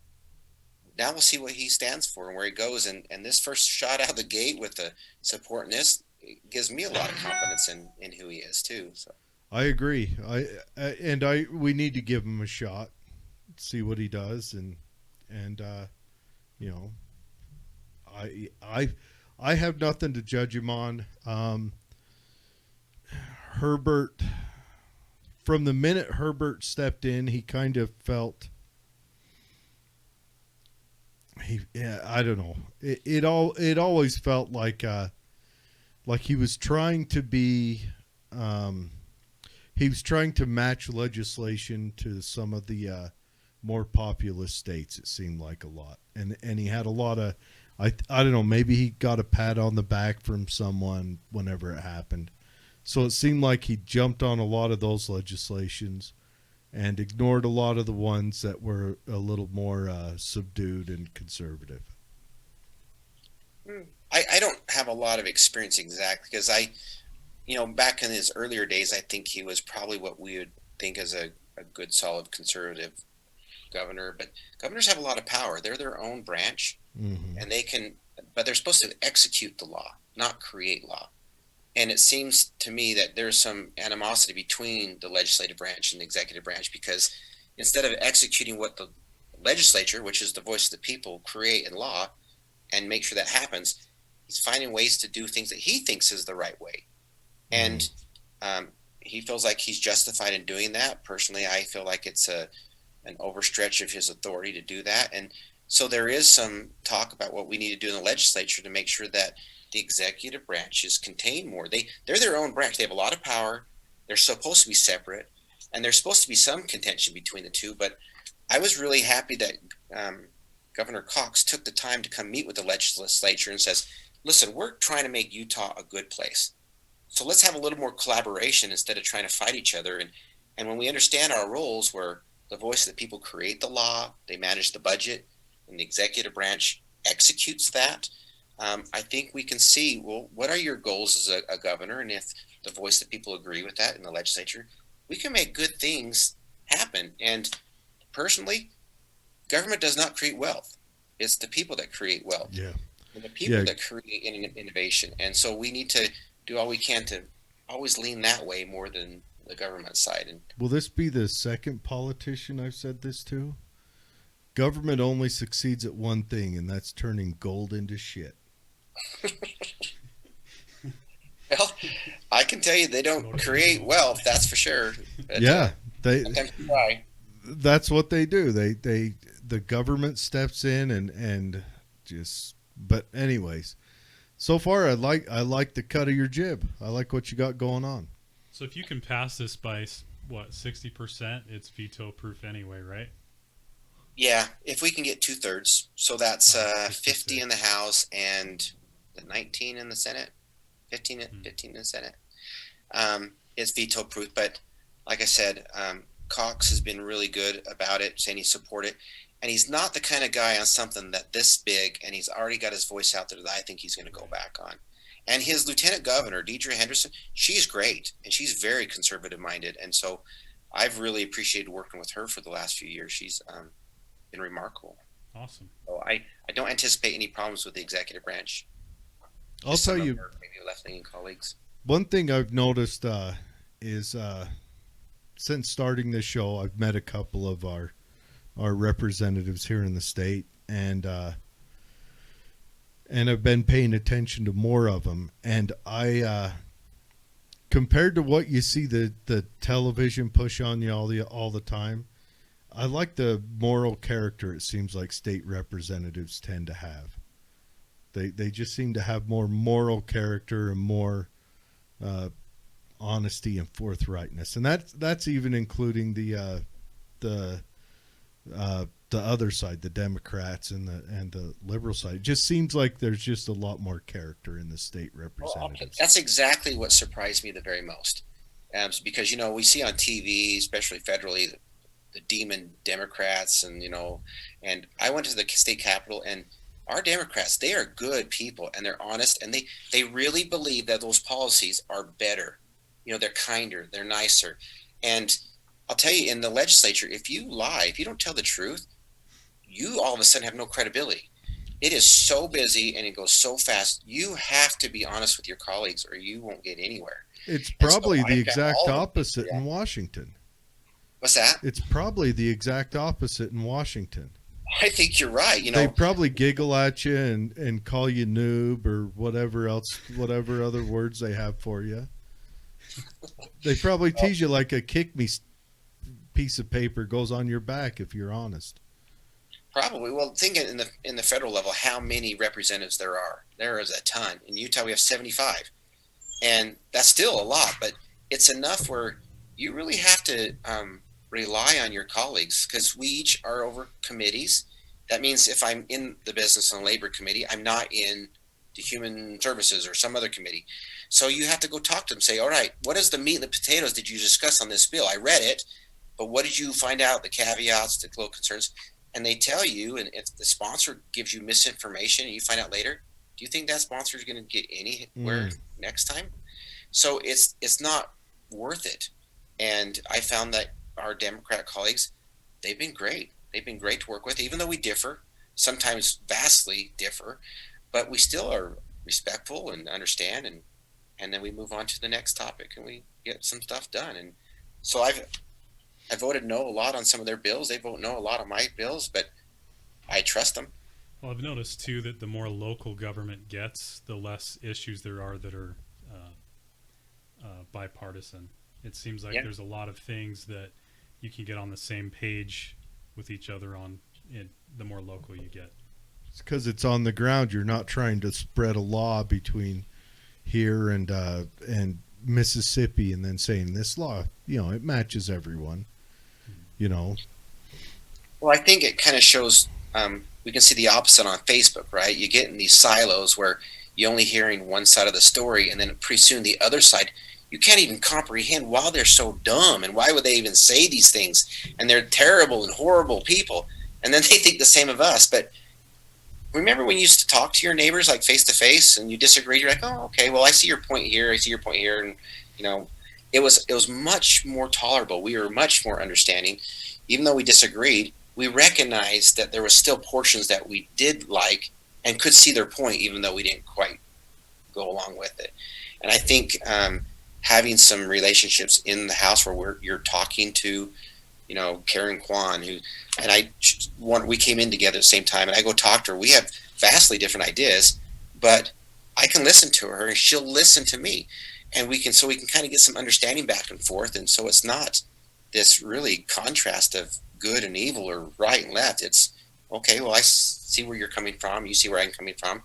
now we'll see what he stands for and where he goes. And this first shot out of the gate with the support in this gives me a lot of confidence in who he is too. So I agree. We need to give him a shot, see what he does, and I have nothing to judge him on. Herbert. From the minute Herbert stepped in, he kind of felt I don't know. It always felt like he was trying to be he was trying to match legislation to some of the more populous states. It seemed like a lot, and he had a lot of I don't know. Maybe he got a pat on the back from someone whenever it happened. So it seemed like he jumped on a lot of those legislations and ignored a lot of the ones that were a little more subdued and conservative. I don't have a lot of experience exactly because back in his earlier days, I think he was probably what we would think as a good, solid conservative governor. But governors have a lot of power. They're their own branch, and but they're supposed to execute the law, not create law. And it seems to me that there's some animosity between the legislative branch and the executive branch because instead of executing what the legislature, which is the voice of the people, create in law and make sure that happens, he's finding ways to do things that he thinks is the right way. And he feels like he's justified in doing that. Personally, I feel like it's an overstretch of his authority to do that. And So there is some talk about what we need to do in the legislature to make sure that the executive branch is contained more. They're their own branch. They have a lot of power. They're supposed to be separate, and there's supposed to be some contention between the two. But I was really happy that Governor Cox took the time to come meet with the legislature and says, listen, we're trying to make Utah a good place. So let's have a little more collaboration instead of trying to fight each other. And when we understand our roles, where the voice of the people create the law, they manage the budget, and the executive branch executes that, I think we can see, well, what are your goals as a governor? And if the voice of the people agree with that in the legislature, we can make good things happen. And personally, government does not create wealth. It's the people that create wealth. Yeah. And the people that create innovation. And so we need to do all we can to always lean that way more than the government side. And will this be the second politician I've said this to? Government only succeeds at one thing, and that's turning gold into shit. well, I can tell you they don't create wealth, that's for sure. But, yeah, sometimes they try. That's what they do. The government steps in and just. But anyways, so far I like the cut of your jib. I like what you got going on. So if you can pass this by 60%, it's veto proof anyway, right? Yeah, if we can get 2/3, so that's 50 in the House and 19 in the Senate, 15 in the Senate. It's veto proof, but like I said, Cox has been really good about it, saying he support it, and he's not the kind of guy on something that this big, and he's already got his voice out there that I think he's going to go back on. And his lieutenant governor, Deidre Henderson, she's great, and she's very conservative minded, and so I've really appreciated working with her for the last few years. She's been remarkable. Awesome. So I don't anticipate any problems with the executive branch. I'll tell you, maybe left-leaning colleagues. One thing I've noticed is since starting this show, I've met a couple of our representatives here in the state, and I've been paying attention to more of them. And I, compared to what you see the television push on you all the time, I like the moral character it seems like state representatives tend to have. They just seem to have more moral character and more honesty and forthrightness, and that's even including the other side, the Democrats and the liberal side. It just seems like there's just a lot more character in the state representatives. Well, that's exactly what surprised me the very most, because we see on TV, especially federally, the demon Democrats, and and I went to the state capitol, and our Democrats, they are good people, and they're honest, and they really believe that those policies are better. They're kinder, they're nicer. And I'll tell you, in the legislature, if you lie, if you don't tell the truth, you all of a sudden have no credibility. It is so busy and it goes so fast. You have to be honest with your colleagues or you won't get anywhere. It's probably the exact opposite in Washington. What's that? It's probably the exact opposite in Washington. I think you're right. They probably giggle at you and call you noob or whatever else, whatever other words they have for you. They probably tease you like a kick me piece of paper goes on your back if you're honest. Probably. Well, think in the federal level how many representatives there are. There is a ton. In Utah, we have 75, and that's still a lot. But it's enough where you really have to rely on your colleagues, because we each are over committees. That means if I'm in the business and labor committee, I'm not in the human services or some other committee. So you have to go talk to them, say, all right, what is the meat and the potatoes did you discuss on this bill? I read it, but what did you find out, the caveats, the little concerns? And they tell you, and if the sponsor gives you misinformation and you find out later, do you think that sponsor is going to get anywhere next time? So it's not worth it. And I found that our Democrat colleagues, they've been great. They've been great to work with, even though we differ, sometimes vastly differ, but we still are respectful and understand, and then we move on to the next topic and we get some stuff done. And so I voted no a lot on some of their bills. They vote no a lot on my bills, but I trust them. Well, I've noticed too that the more local government gets, the less issues there are that are bipartisan. It seems like there's a lot of things that you can get on the same page with each other on the more local you get. It's because it's on the ground. You're not trying to spread a law between here and Mississippi and then saying this law, it matches everyone, Well, I think it kind of shows, we can see the opposite on Facebook, right? You get in these silos where you're only hearing one side of the story, and then pretty soon the other side, you can't even comprehend why they're so dumb and why would they even say these things, and they're terrible and horrible people, and then they think the same of us. But remember when you used to talk to your neighbors like face to face and you disagree, you're like, oh, okay, well, I see your point here, I see your point here, and it was much more tolerable. We were much more understanding. Even though we disagreed, we recognized that there was still portions that we did like and could see their point, even though we didn't quite go along with it. And I think having some relationships in the house where you're talking to, Karen Kwan, we came in together at the same time, and I go talk to her. We have vastly different ideas, but I can listen to her and she'll listen to me, and we can kind of get some understanding back and forth. And so it's not this really contrast of good and evil or right and left. It's okay, well, I see where you're coming from, you see where I'm coming from,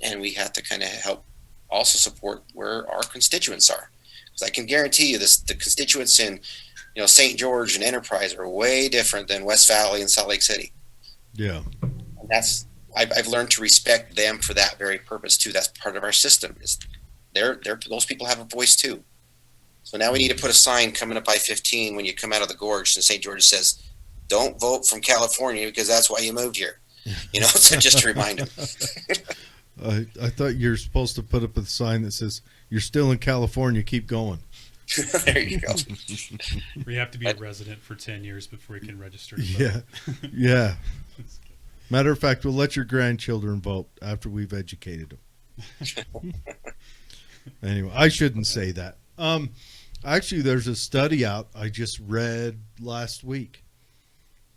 and we have to kind of help also support where our constituents are, because I can guarantee you the constituents in St. George and Enterprise are way different than West Valley and Salt Lake City. Yeah, and I've learned to respect them for that very purpose too. That's part of our system. Is those people have a voice too. So now we need to put a sign coming up I-15 when you come out of the gorge in St. George that says, "Don't vote from California because that's why you moved here." So just to remind them. I thought you're supposed to put up a sign that says, "You're still in California, keep going." There you go. We have to be a resident for 10 years before we can register to vote. Yeah, yeah. Matter of fact, we'll let your grandchildren vote after we've educated them. Anyway, I shouldn't say that. Actually, there's a study out I just read last week.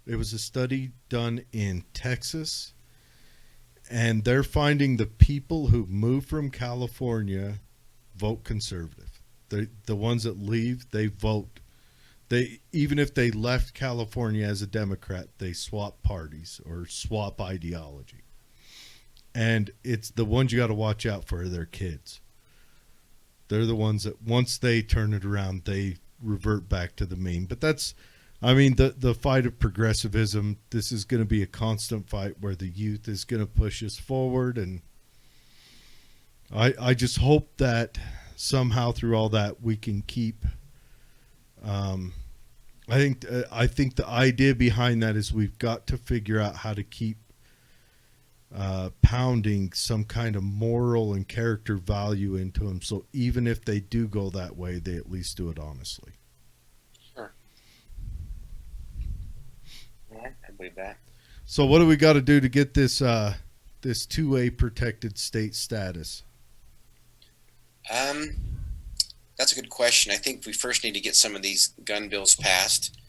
It was a study done in Texas, and they're finding the people who move from California vote conservative. The ones that leave, they vote. Even if they left California as a Democrat, they swap parties or swap ideology. And it's the ones you got to watch out for are their kids. They're the ones that once they turn it around, they revert back to the mean. But the fight of progressivism, this is going to be a constant fight where the youth is going to push us forward. And I just hope that somehow through all that we can keep I think the idea behind that is we've got to figure out how to keep pounding some kind of moral and character value into them, so even if they do go that way, they at least do it honestly. Sure. Yeah, I believe that. So what do we got to do to get this 2A protected state status? That's a good question. I think we first need to get some of these gun bills passed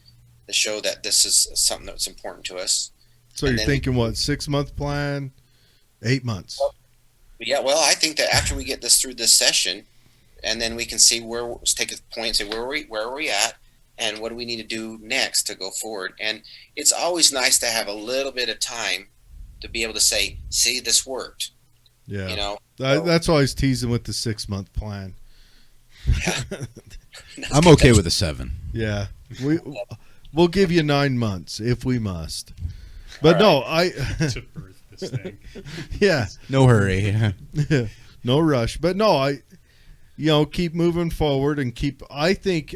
to show that this is something that's important to us. So you're thinking, 6-month plan, 8 months? Well, I think that after we get this through this session, and then we can see take a point and say, where are we at, and what do we need to do next to go forward. And it's always nice to have a little bit of time to be able to say, see, this worked. Yeah. That's why I was teasing with the 6-month plan. Yeah. I'm okay with a 7. Yeah. We'll give you 9 months if we must. But right. To birth this thing. Yeah. No hurry. No rush. But no, keep moving forward and I think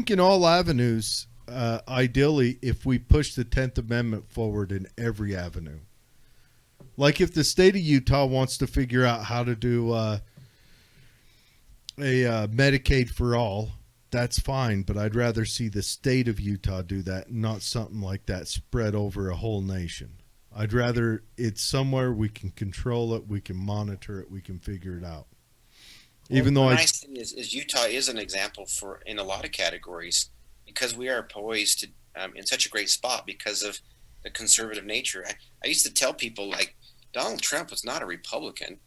in all avenues, ideally, if we push the 10th Amendment forward in every avenue. Like if the state of Utah wants to figure out how to do a Medicaid for all, that's fine, but I'd rather see the state of Utah do that, not something like that spread over a whole nation. I'd rather it's somewhere we can control it, we can monitor it, we can figure it out. Even though the nice thing is Utah is an example in a lot of categories, because we are poised to in such a great spot because of the conservative nature. I used to tell people, like, Donald Trump was not a Republican.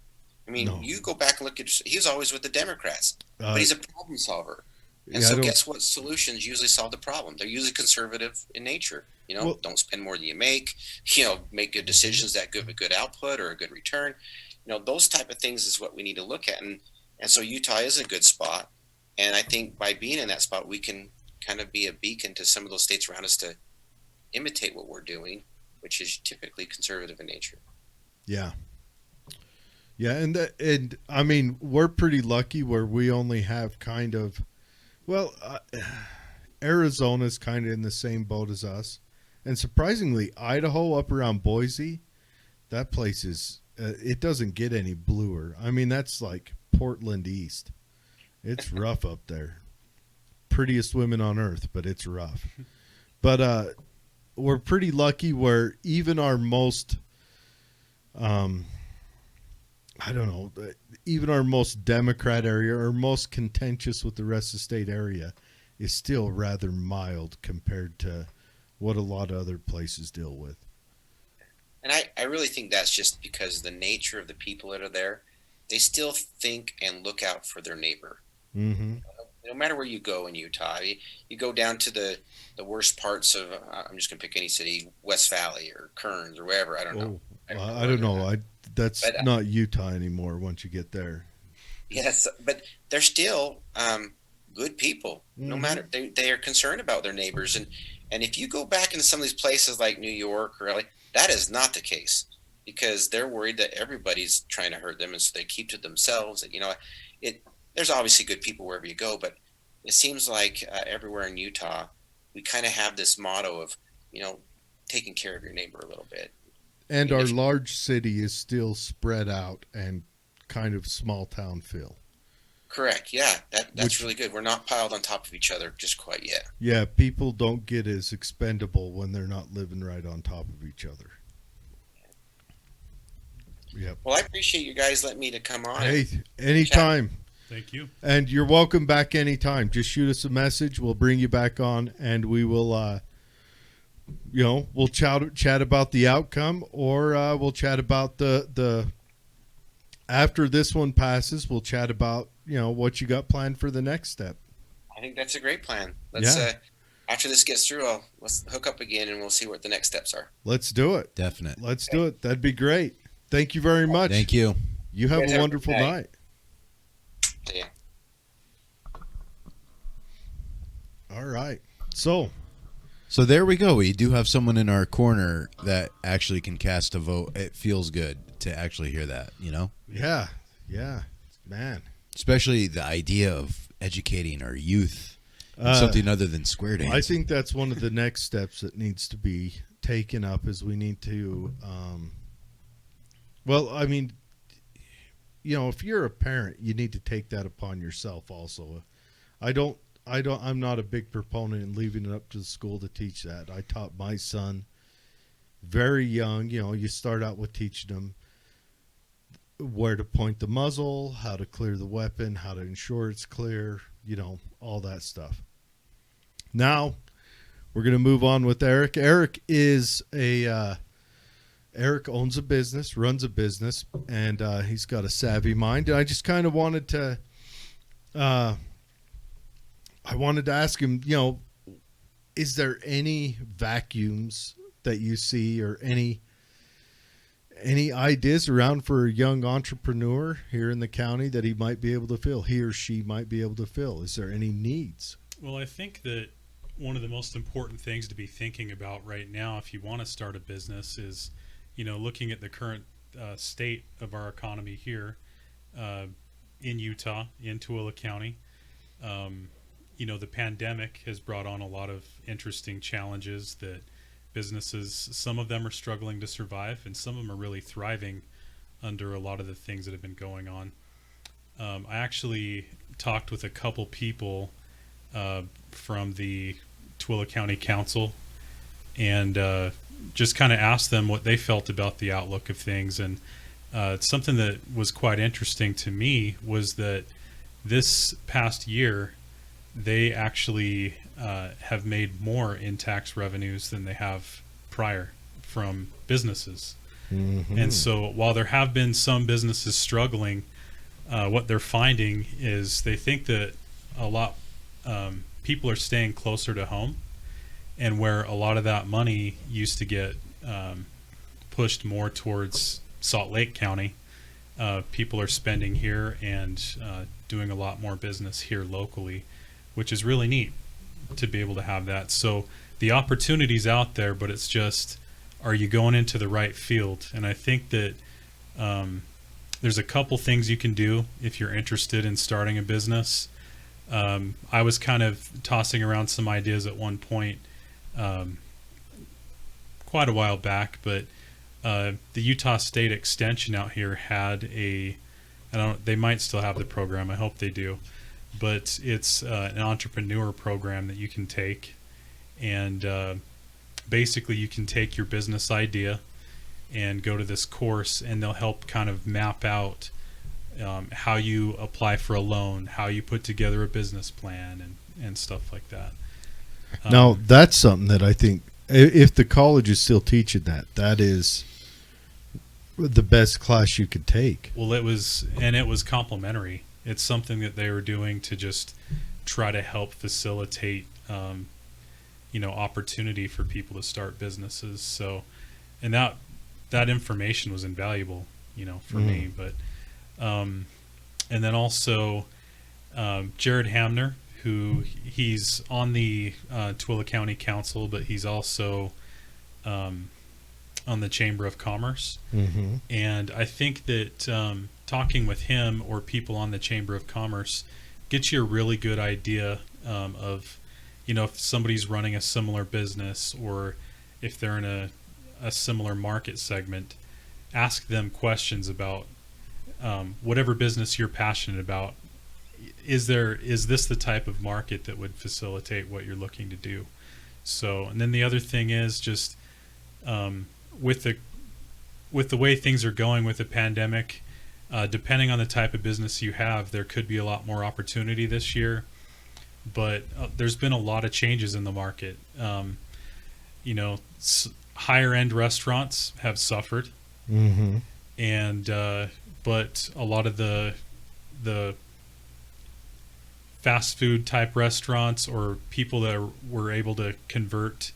I mean, no. You go back and look at, he was always with the Democrats, but he's a problem solver. And so guess what solutions usually solve the problem? They're usually conservative in nature. Well- don't spend more than you make, make good decisions that give a good output or a good return. Those type of things is what we need to look at. And so Utah is a good spot. And I think by being in that spot, we can kind of be a beacon to some of those states around us to imitate what we're doing, which is typically conservative in nature. Yeah. Yeah, and I mean, we're pretty lucky where we only have kind of, well, Arizona's kind of in the same boat as us, and surprisingly, Idaho up around Boise, that place is it doesn't get any bluer. I mean, that's like Portland East. It's rough up there. Prettiest women on earth, but it's rough. But we're pretty lucky where even our most I don't know, even our most Democrat area or most contentious with the rest of the state area is still rather mild compared to what a lot of other places deal with. And I really think that's just because the nature of the people that are there, they still think and look out for their neighbor. Mm-hmm. No matter where you go in Utah, you go down to the worst parts of, I'm just going to pick any city, West Valley or Kearns or wherever. I don't know. I don't know. That's But, not Utah anymore once you get there. Yes, but they're still good people. No Mhm. matter they are concerned about their neighbors, and if you go back into some of these places like New York or LA, that is not the case because they're worried that everybody's trying to hurt them, and so they keep to themselves. And there's obviously good people wherever you go, but it seems like everywhere in Utah, we kind of have this motto of taking care of your neighbor a little bit. And our large city is still spread out and kind of small town feel. Correct. Yeah, that's Which- really good. We're not piled on top of each other just quite yet. Yeah, people don't get as expendable when they're not living right on top of each other. Yep. Well, I appreciate you guys letting me to come on. Hey, anytime. Thank you. And you're welcome back anytime. Just shoot us a message. We'll bring you back on and we will we'll chat about the outcome, or we'll chat about the after this one passes, we'll chat about, what you got planned for the next step. I think that's a great plan. Let's Yeah. After this gets through, let's hook up again and we'll see what the next steps are. Let's do it. Definite. Let's do it. That'd be great. Thank you very much. Thank you. You have You guys a have a wonderful good night. night. Yeah. All right. So, there we go. We do have someone in our corner that actually can cast a vote. It feels good to actually hear that, yeah, man. especially the idea of educating our youth in Uh, something other than square dance. I think that's one of the next steps that needs to be taken up is we need to, well, I mean, if you're a parent, you need to take that upon yourself also. I'm not a big proponent in leaving it up to the school to teach that. I taught my son very young, you start out with teaching them where to point the muzzle, how to clear the weapon, how to ensure it's clear, all that stuff. Now, we're going to move on with Erik. Erik is Erik owns a business, runs a business, and he's got a savvy mind. And I just kind of wanted to, ask him, is there any vacuums that you see or any ideas around for a young entrepreneur here in the county that he might be able to fill, he or she might be able to fill? Is there any needs? Well, I think that one of the most important things to be thinking about right now, if you want to start a business, is, looking at the current state of our economy here in Utah, in Tooele County. The pandemic has brought on a lot of interesting challenges that businesses, some of them are struggling to survive, and some of them are really thriving under a lot of the things that have been going on. I actually talked with a couple people from the Tooele County Council and just kind of asked them what they felt about the outlook of things. And something that was quite interesting to me was that this past year, they actually have made more in tax revenues than they have prior from businesses. Mm-hmm. And so while there have been some businesses struggling, what they're finding is they think that a lot people are staying closer to home, and where a lot of that money used to get pushed more towards Salt Lake County, people are spending here and doing a lot more business here locally, which is really neat to be able to have that. So the opportunity's out there, but it's just, are you going into the right field? And I think that there's a couple things you can do if you're interested in starting a business. I was kind of tossing around some ideas at one point, quite a while back, but the Utah State Extension out here had they might still have the program. I hope they do, but it's an entrepreneur program that you can take, and basically you can take your business idea and go to this course, and they'll help kind of map out how you apply for a loan, how you put together a business plan, and stuff like that. Now, that's something that I think, if the college is still teaching that, that is the best class you could take. Well, it was complimentary. It's something that they were doing to just try to help facilitate, opportunity for people to start businesses. So, and that information was invaluable, for me. But, and then also, Jared Hamner, who he's on the Tooele County Council, but he's also on the Chamber of Commerce. Mm-hmm. And I think that talking with him or people on the Chamber of Commerce gets you a really good idea of, if somebody's running a similar business or if they're in a similar market segment. Ask them questions about whatever business you're passionate about. Is this the type of market that would facilitate what you're looking to do? So, and then the other thing is just with the way things are going with the pandemic, depending on the type of business you have, there could be a lot more opportunity this year. But there's been a lot of changes in the market. Higher end restaurants have suffered, Mm-hmm. and but a lot of the fast food type restaurants or people that were able to convert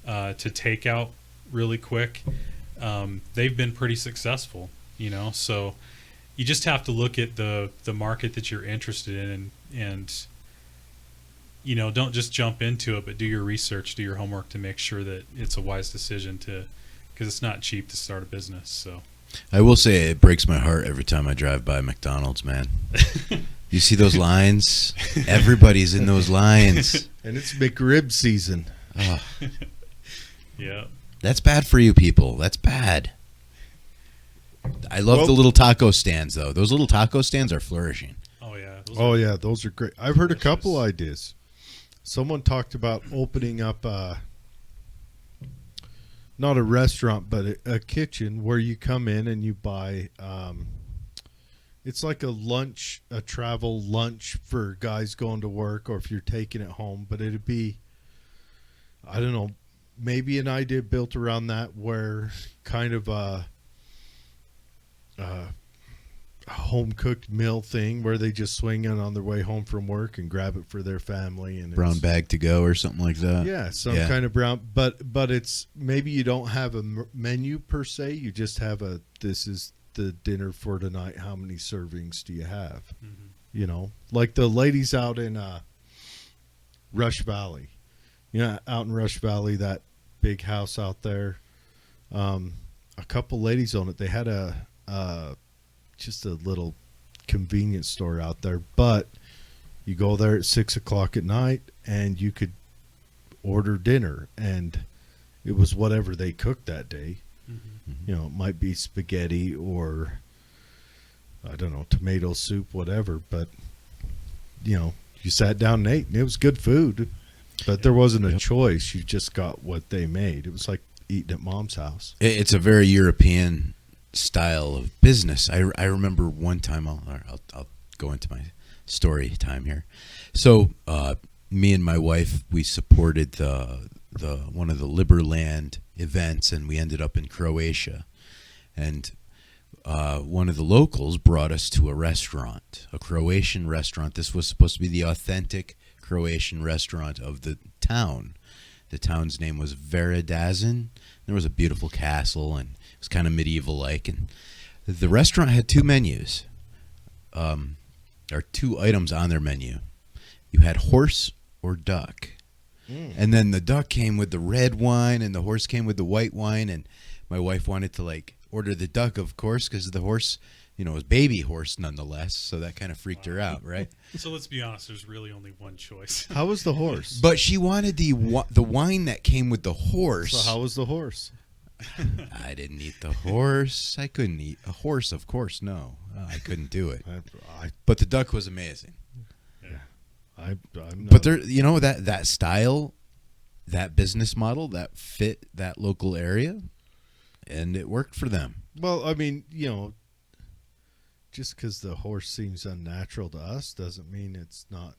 to takeout really quick, they've been pretty successful. So you just have to look at the market that you're interested in and don't just jump into it, but do your research, do your homework to make sure that it's a wise decision because it's not cheap to start a business. So I will say it breaks my heart every time I drive by McDonald's, man. You see those lines? Everybody's in those lines. And it's McRib season. Oh, yeah, that's bad for you people. That's bad. I love the little taco stands, though. Those little taco stands are flourishing. oh yeah, Yeah, those are great. I've heard a couple delicious. ideas. Someone talked about opening up not a restaurant, but a kitchen where you come in and you buy. It's like a travel lunch for guys going to work, or if you're taking it home. But it'd be, I don't know, maybe an idea built around that, where kind of a home cooked meal thing where they just swing in on their way home from work and grab it for their family, and Brown bag to go or something like that. yeah, kind of brown, but it's maybe you don't have a menu per se. You just have this is the dinner for tonight. How many servings do you have? Mm-hmm. Like the ladies out in Rush Valley. Out in Rush Valley, that big house out there. A couple ladies on it. They had just a little convenience store out there, but you go there at 6:00 at night and you could order dinner, and it was whatever they cooked that day. Mm-hmm. It might be spaghetti or I don't know, tomato soup, whatever, but you sat down and ate, and it was good food, but there wasn't a choice. You just got what they made. It was like eating at mom's house. It's a very European style of business. I remember one time, I'll go into my story time here. So me and my wife, we supported the one of the Liberland events, and we ended up in Croatia, and one of the locals brought us to a Croatian restaurant. This was supposed to be the authentic Croatian restaurant of the town. The town's name was Veridazin. There was a beautiful castle, and it was kind of medieval-like. And the restaurant had two menus, or two items on their menu. You had horse or duck. And then the duck came with the red wine, and the horse came with the white wine. And my wife wanted to order the duck, of course, because the horse, was baby horse nonetheless. So that kind of freaked her out, right? So let's be honest. There's really only one choice. How was the horse? But she wanted the wine that came with the horse. So how was the horse? I didn't eat the horse. I couldn't eat a horse, of course. No, I couldn't do it. But the duck was amazing. I'm But there, that style, that business model, that fit that local area, and it worked for them. Well, I mean, just because the horse seems unnatural to us doesn't mean it's not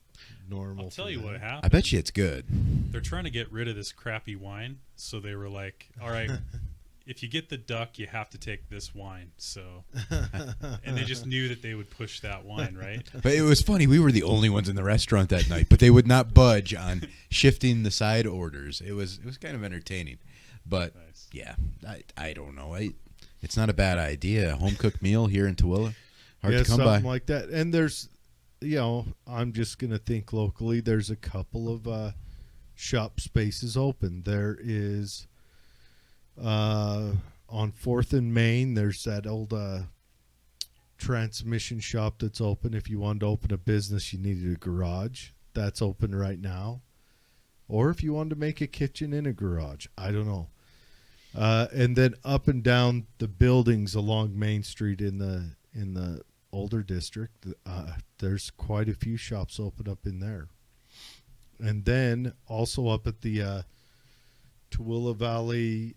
normal. I'll tell you what happened. I bet you it's good. They're trying to get rid of this crappy wine, so they were like, all right, if you get the duck, you have to take this wine. So, and they just knew that they would push that wine, right? But it was funny. We were the only ones in the restaurant that night, but they would not budge on shifting the side orders. It was kind of entertaining. But Nice. yeah, I don't know. It's not a bad idea. A home cooked meal here in Tooele, hard to come by. Something like that. And there's, I'm just gonna think locally. There's a couple of shop spaces open. There is. On 4th and Main, there's that old transmission shop that's open. If you wanted to open a business, you needed a garage. That's open right now. Or if you wanted to make a kitchen in a garage. I don't know. And then up and down the buildings along Main Street in the older district, there's quite a few shops open up in there. And then also up at the Tooele Valley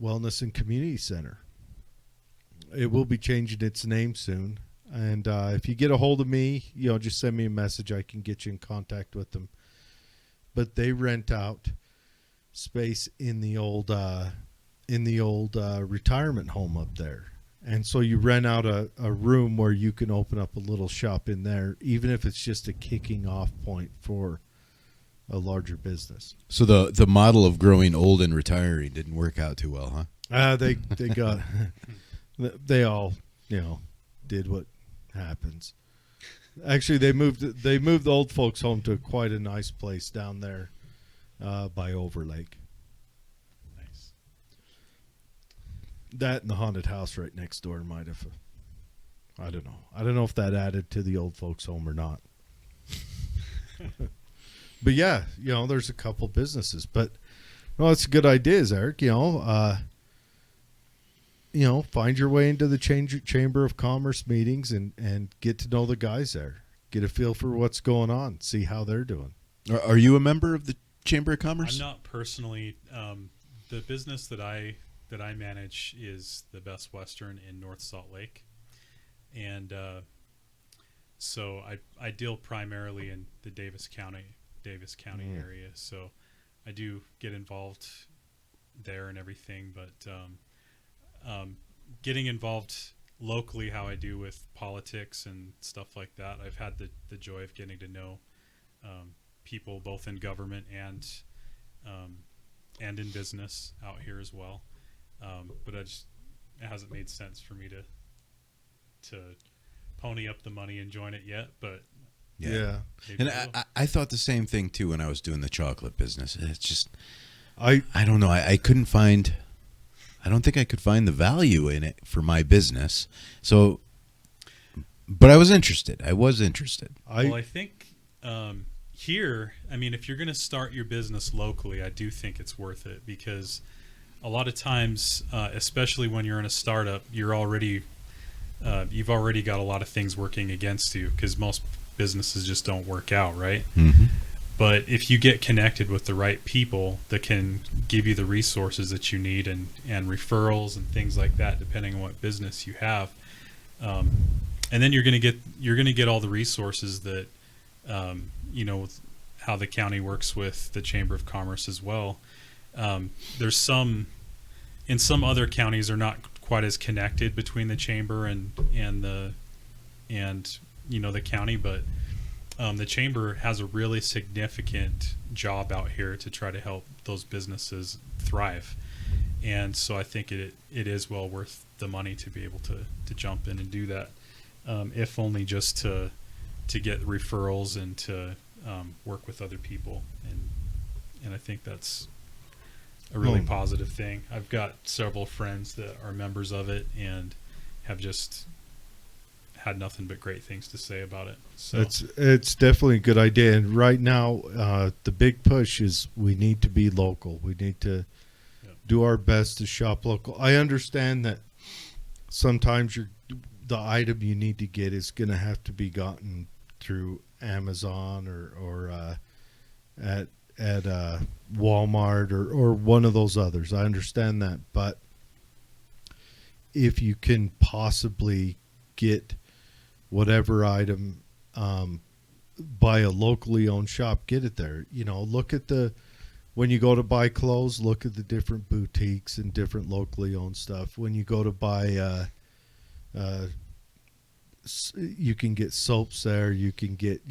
Wellness and Community Center. It will be changing its name soon. And if you get a hold of me, just send me a message. I can get you in contact with them. But they rent out space in the old retirement home up there. And so you rent out a room where you can open up a little shop in there, even if it's just a kicking off point for a larger business. So the model of growing old and retiring didn't work out too well, huh? They got they all did what happens. Actually, they moved the old folks home to quite a nice place down there by Overlake. Nice. That and the haunted house right next door might have. I don't know. I don't know if that added to the old folks home or not. But yeah, there's a couple businesses, but it's a good idea, Erik. Find your way into the Chamber of Commerce meetings and get to know the guys there. Get a feel for what's going on. See how they're doing. Are you a member of the Chamber of Commerce? I'm not personally. The business that I manage is the Best Western in North Salt Lake, and so I deal primarily in the Davis County area. So I do get involved there and everything, but getting involved locally, how I do with politics and stuff like that, I've had the joy of getting to know people both in government and in business out here as well. But it hasn't made sense for me to pony up the money and join it yet, but Yeah. And I thought the same thing too when I was doing the chocolate business. It's just I don't know. I couldn't find. I don't think I could find the value in it for my business. So, but I was interested. I think here, if you're going to start your business locally, I do think it's worth it, because a lot of times, especially when you're in a startup, you've already got a lot of things working against you, because most businesses just don't work out, right? Mm-hmm. But if you get connected with the right people that can give you the resources that you need and referrals and things like that, depending on what business you have, and then you're going to get all the resources that with how the county works with the Chamber of Commerce as well. There's some other counties are not quite as connected between the chamber and the county, but the chamber has a really significant job out here to try to help those businesses thrive. And so I think it is well worth the money to be able to jump in and do that, if only just to get referrals and to work with other people. And I think that's a really positive thing. I've got several friends that are members of it and have just had nothing but great things to say about it. So it's definitely a good idea. And right now, the big push is we need to be local. We need to do our best to shop local. I understand that sometimes the item you need to get is going to have to be gotten through Amazon or at Walmart or one of those others. I understand that, but if you can possibly get whatever item by a locally owned shop, get it there. Look at when you go to buy clothes, look at the different boutiques and different locally owned stuff. When you go to buy you can get soaps there, you can get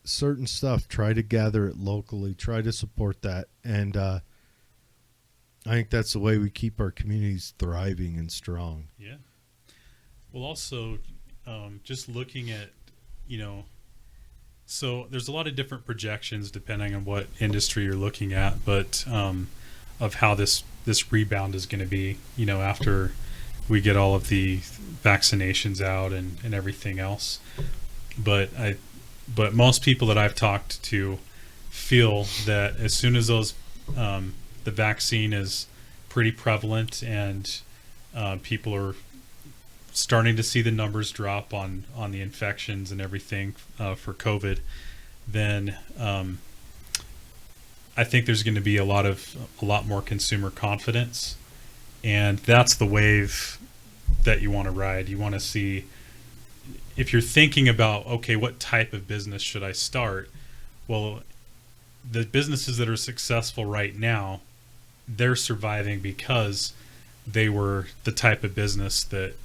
certain stuff. Try to gather it locally, try to support that, and I think that's the way we keep our communities thriving and strong. Yeah. Well, also just looking at so there's a lot of different projections depending on what industry you're looking at, but of how this rebound is going to be after we get all of the vaccinations out and everything else. But most people that I've talked to feel that as soon as the vaccine is pretty prevalent and people are starting to see the numbers drop on the infections and everything for COVID, then I think there's going to be a lot more consumer confidence. And that's the wave that you want to ride. You want to see, if you're thinking about, okay, what type of business should I start? Well, the businesses that are successful right now, they're surviving because they were the type of business that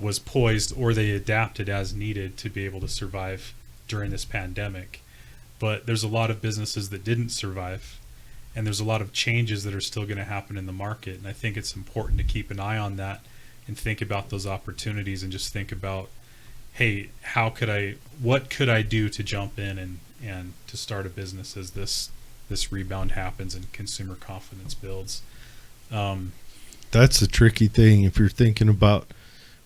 was poised, or they adapted as needed to be able to survive during this pandemic. But there's a lot of businesses that didn't survive. And there's a lot of changes that are still going to happen in the market. And I think it's important to keep an eye on that and think about those opportunities and just think about, hey, what could I do to jump in and to start a business as this rebound happens and consumer confidence builds. That's the tricky thing. If you're thinking about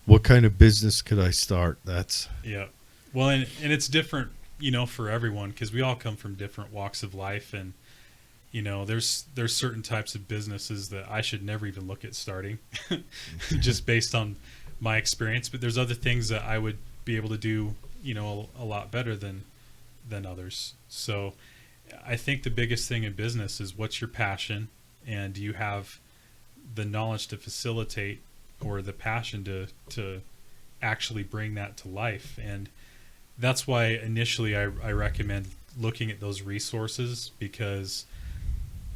what kind of business could I start, yeah. Well, and it's different, for everyone, because we all come from different walks of life, and there's certain types of businesses that I should never even look at starting just based on my experience. But there's other things that I would be able to do, a lot better than others. So I think the biggest thing in business is, what's your passion, and do you have the knowledge to facilitate, or the passion to actually bring that to life? And that's why initially I recommend looking at those resources, because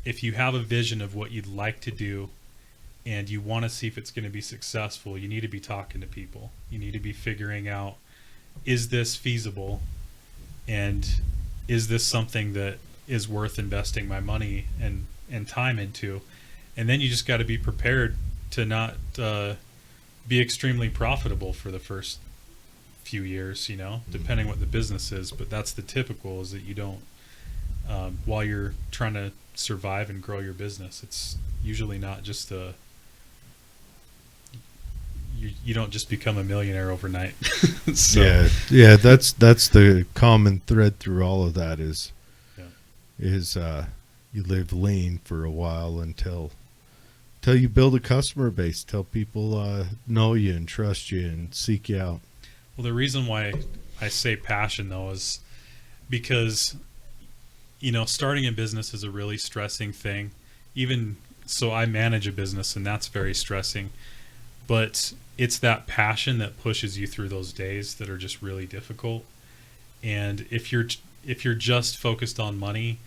if you have a vision of what you'd like to do and you want to see if it's going to be successful, you need to be talking to people. You need to be figuring out, is this feasible, and is this something that is worth investing my money and time into? And then you just got to be prepared to not be extremely profitable for the first few years, depending what the business is. But that's the typical, is that you don't, while you're trying to survive and grow your business, it's usually not just you don't just become a millionaire overnight. So, yeah, that's the common thread through all of that is you live lean for a while until you build a customer base, till people know you and trust you and seek you out. Well, the reason why I say passion, though, is because starting a business is a really stressing thing. Even so, I manage a business, and that's very stressing. But it's that passion that pushes you through those days that are just really difficult. And if you're just focused on money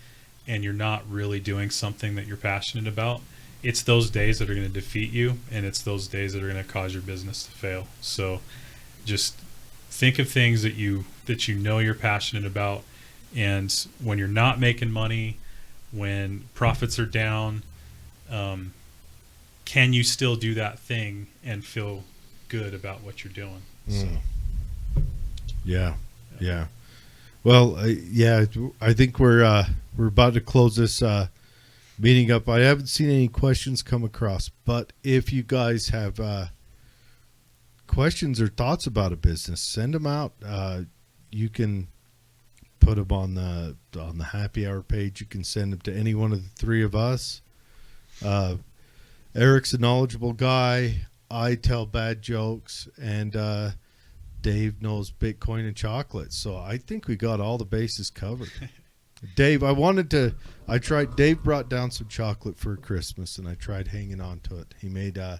and you're not really doing something that you're passionate about, it's those days that are going to defeat you, and it's those days that are going to cause your business to fail. So just think of things that you know you're passionate about, and when you're not making money, when profits are down, can you still do that thing and feel good about what you're doing? So, Yeah. Well, I think we're about to close this meeting up. I haven't seen any questions come across, but if you guys have questions or thoughts about a business, send them out. You can put them on the happy hour page. You can send them to any one of the three of us. Erik's a knowledgeable guy. I tell bad jokes, and Dave knows Bitcoin and chocolate. So I think we got all the bases covered. Dave, Dave brought down some chocolate for Christmas, and I tried hanging on to it. He made I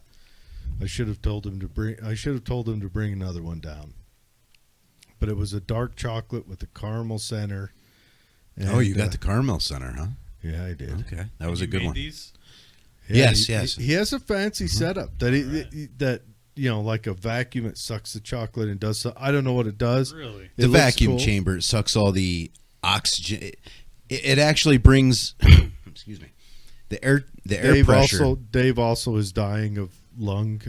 should have told him to bring another one down. But it was a dark chocolate with a caramel center. And, Oh, you got the caramel center, huh? Yeah, I did. Okay, that was a good one. These? Yeah, Yes. He has a fancy setup that like a vacuum. It sucks the chocolate and does. I don't know what it does. Really? The looks vacuum cool. chamber sucks all the oxygen. It actually brings, excuse me, the air pressure. Dave also is dying of lung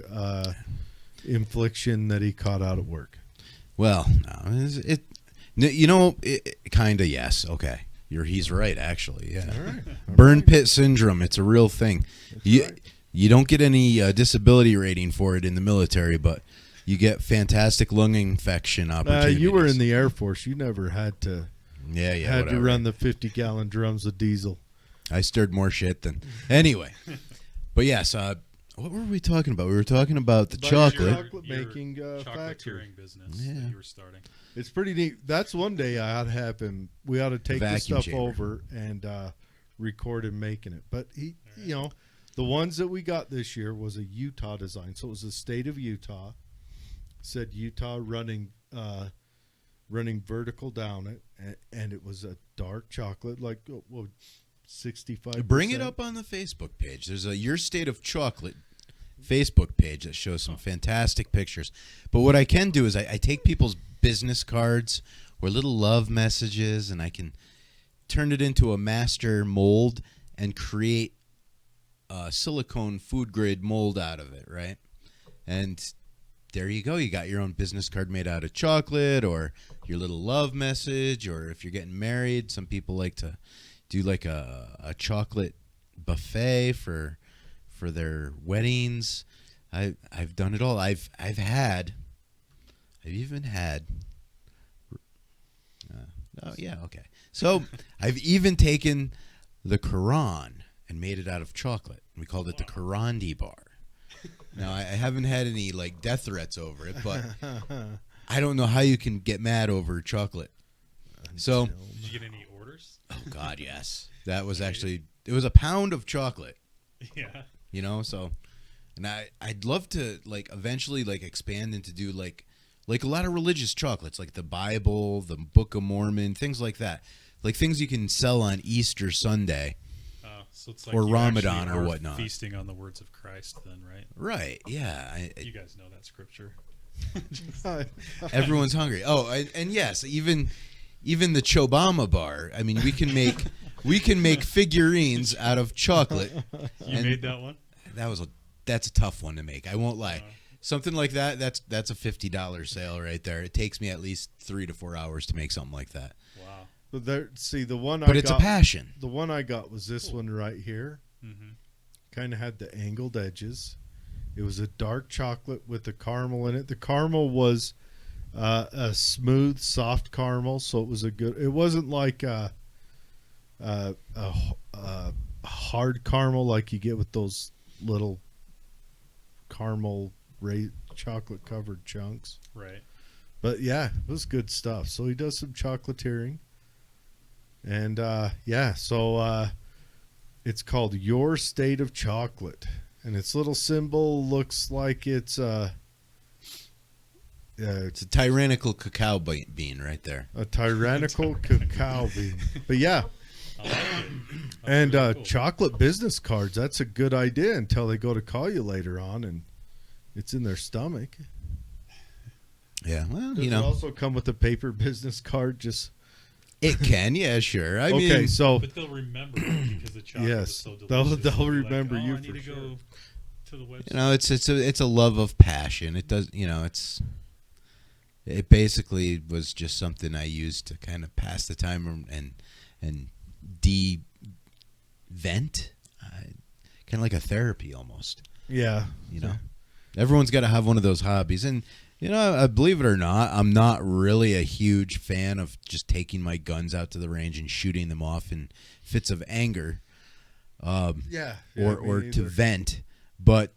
infliction that he caught out at work. Well, no, kind of, yes. Okay. He's right, actually. Yeah. All right. Burn pit syndrome. It's a real thing. Right. You don't get any disability rating for it in the military, but you get fantastic lung infection opportunities. You were in the Air Force. You never had to. Yeah, Had whatever. to run the 50-gallon drums of diesel. I stirred more shit than anyway. But yes, what were we talking about? We were talking about the chocolate. Your Making factory. chocolatiering business Yeah. that you were starting. It's pretty neat. That's one day I ought to have him. We ought to take this Vacuum stuff chamber. over and record him making it. But the ones that we got this year was a Utah design. So it was the state of Utah. Said Utah running vertical down it, and it was a dark chocolate, like 65%. Bring it up on the Facebook page. There's a Your State of Chocolate Facebook page that shows some fantastic pictures. But what I can do is I take people's business cards or little love messages, and I can turn it into a master mold and create a silicone food grade mold out of it, right? And there you go. You got your own business card made out of chocolate, or your little love message, or if you're getting married, some people like to do like a chocolate buffet for their weddings. I've done it all. I've even had. Oh yeah, okay. So I've even taken the Quran and made it out of chocolate. We called it the Qurandi bar. Now I haven't had any like death threats over it, but I don't know how you can get mad over chocolate. So, Did you get any orders? oh God, yes, that was actually it was a pound of chocolate. Yeah. So, and I'd love to like eventually like expand into do like a lot of religious chocolates, like the Bible, the Book of Mormon, things like that, like things you can sell on Easter Sunday. So it's like Or you Ramadan actually or are whatnot. Feasting on the words of Christ, then, right? Right? Yeah. You guys know that scripture. Everyone's hungry. Oh, and yes, even the Chobama bar. I mean, we can make figurines out of chocolate. You made that one? That's a tough one to make. I won't lie. Something like that. That's a $50 sale right there. It takes me at least 3 to 4 hours to make something like that. Wow. But the one But I it's got, a passion. The one I got was this one right here. Mm-hmm. Kind of had the angled edges. It was a dark chocolate with the caramel in it. The caramel was a smooth, soft caramel, so it was it wasn't like a hard caramel like you get with those little caramel chocolate covered chunks. Right. But yeah, it was good stuff. So he does some chocolatiering. And so it's called Your State of Chocolate. And its little symbol looks like it's It's a tyrannical cacao bean right there. a tyrannical cacao bean. But yeah, I like it. That's and really cool. chocolate business cards, that's a good idea until they go to call you later on and it's in their stomach. Yeah, well, Does you it know, also come with a paper business card? Just it can. Yeah, sure. I okay. mean, So But they'll remember it because the chocolate was yes, so they'll delicious. they'll be remember like, oh, you I need for to sure. go to the website. you know, it's a love of passion. It does, you know, it basically was just something I used to kind of pass the time and vent, kind of like a therapy almost. Yeah, You know, everyone's got to have one of those hobbies, and you know, I believe it or not, I'm not really a huge fan of just taking my guns out to the range and shooting them off in fits of anger, yeah, or me to neither. vent. But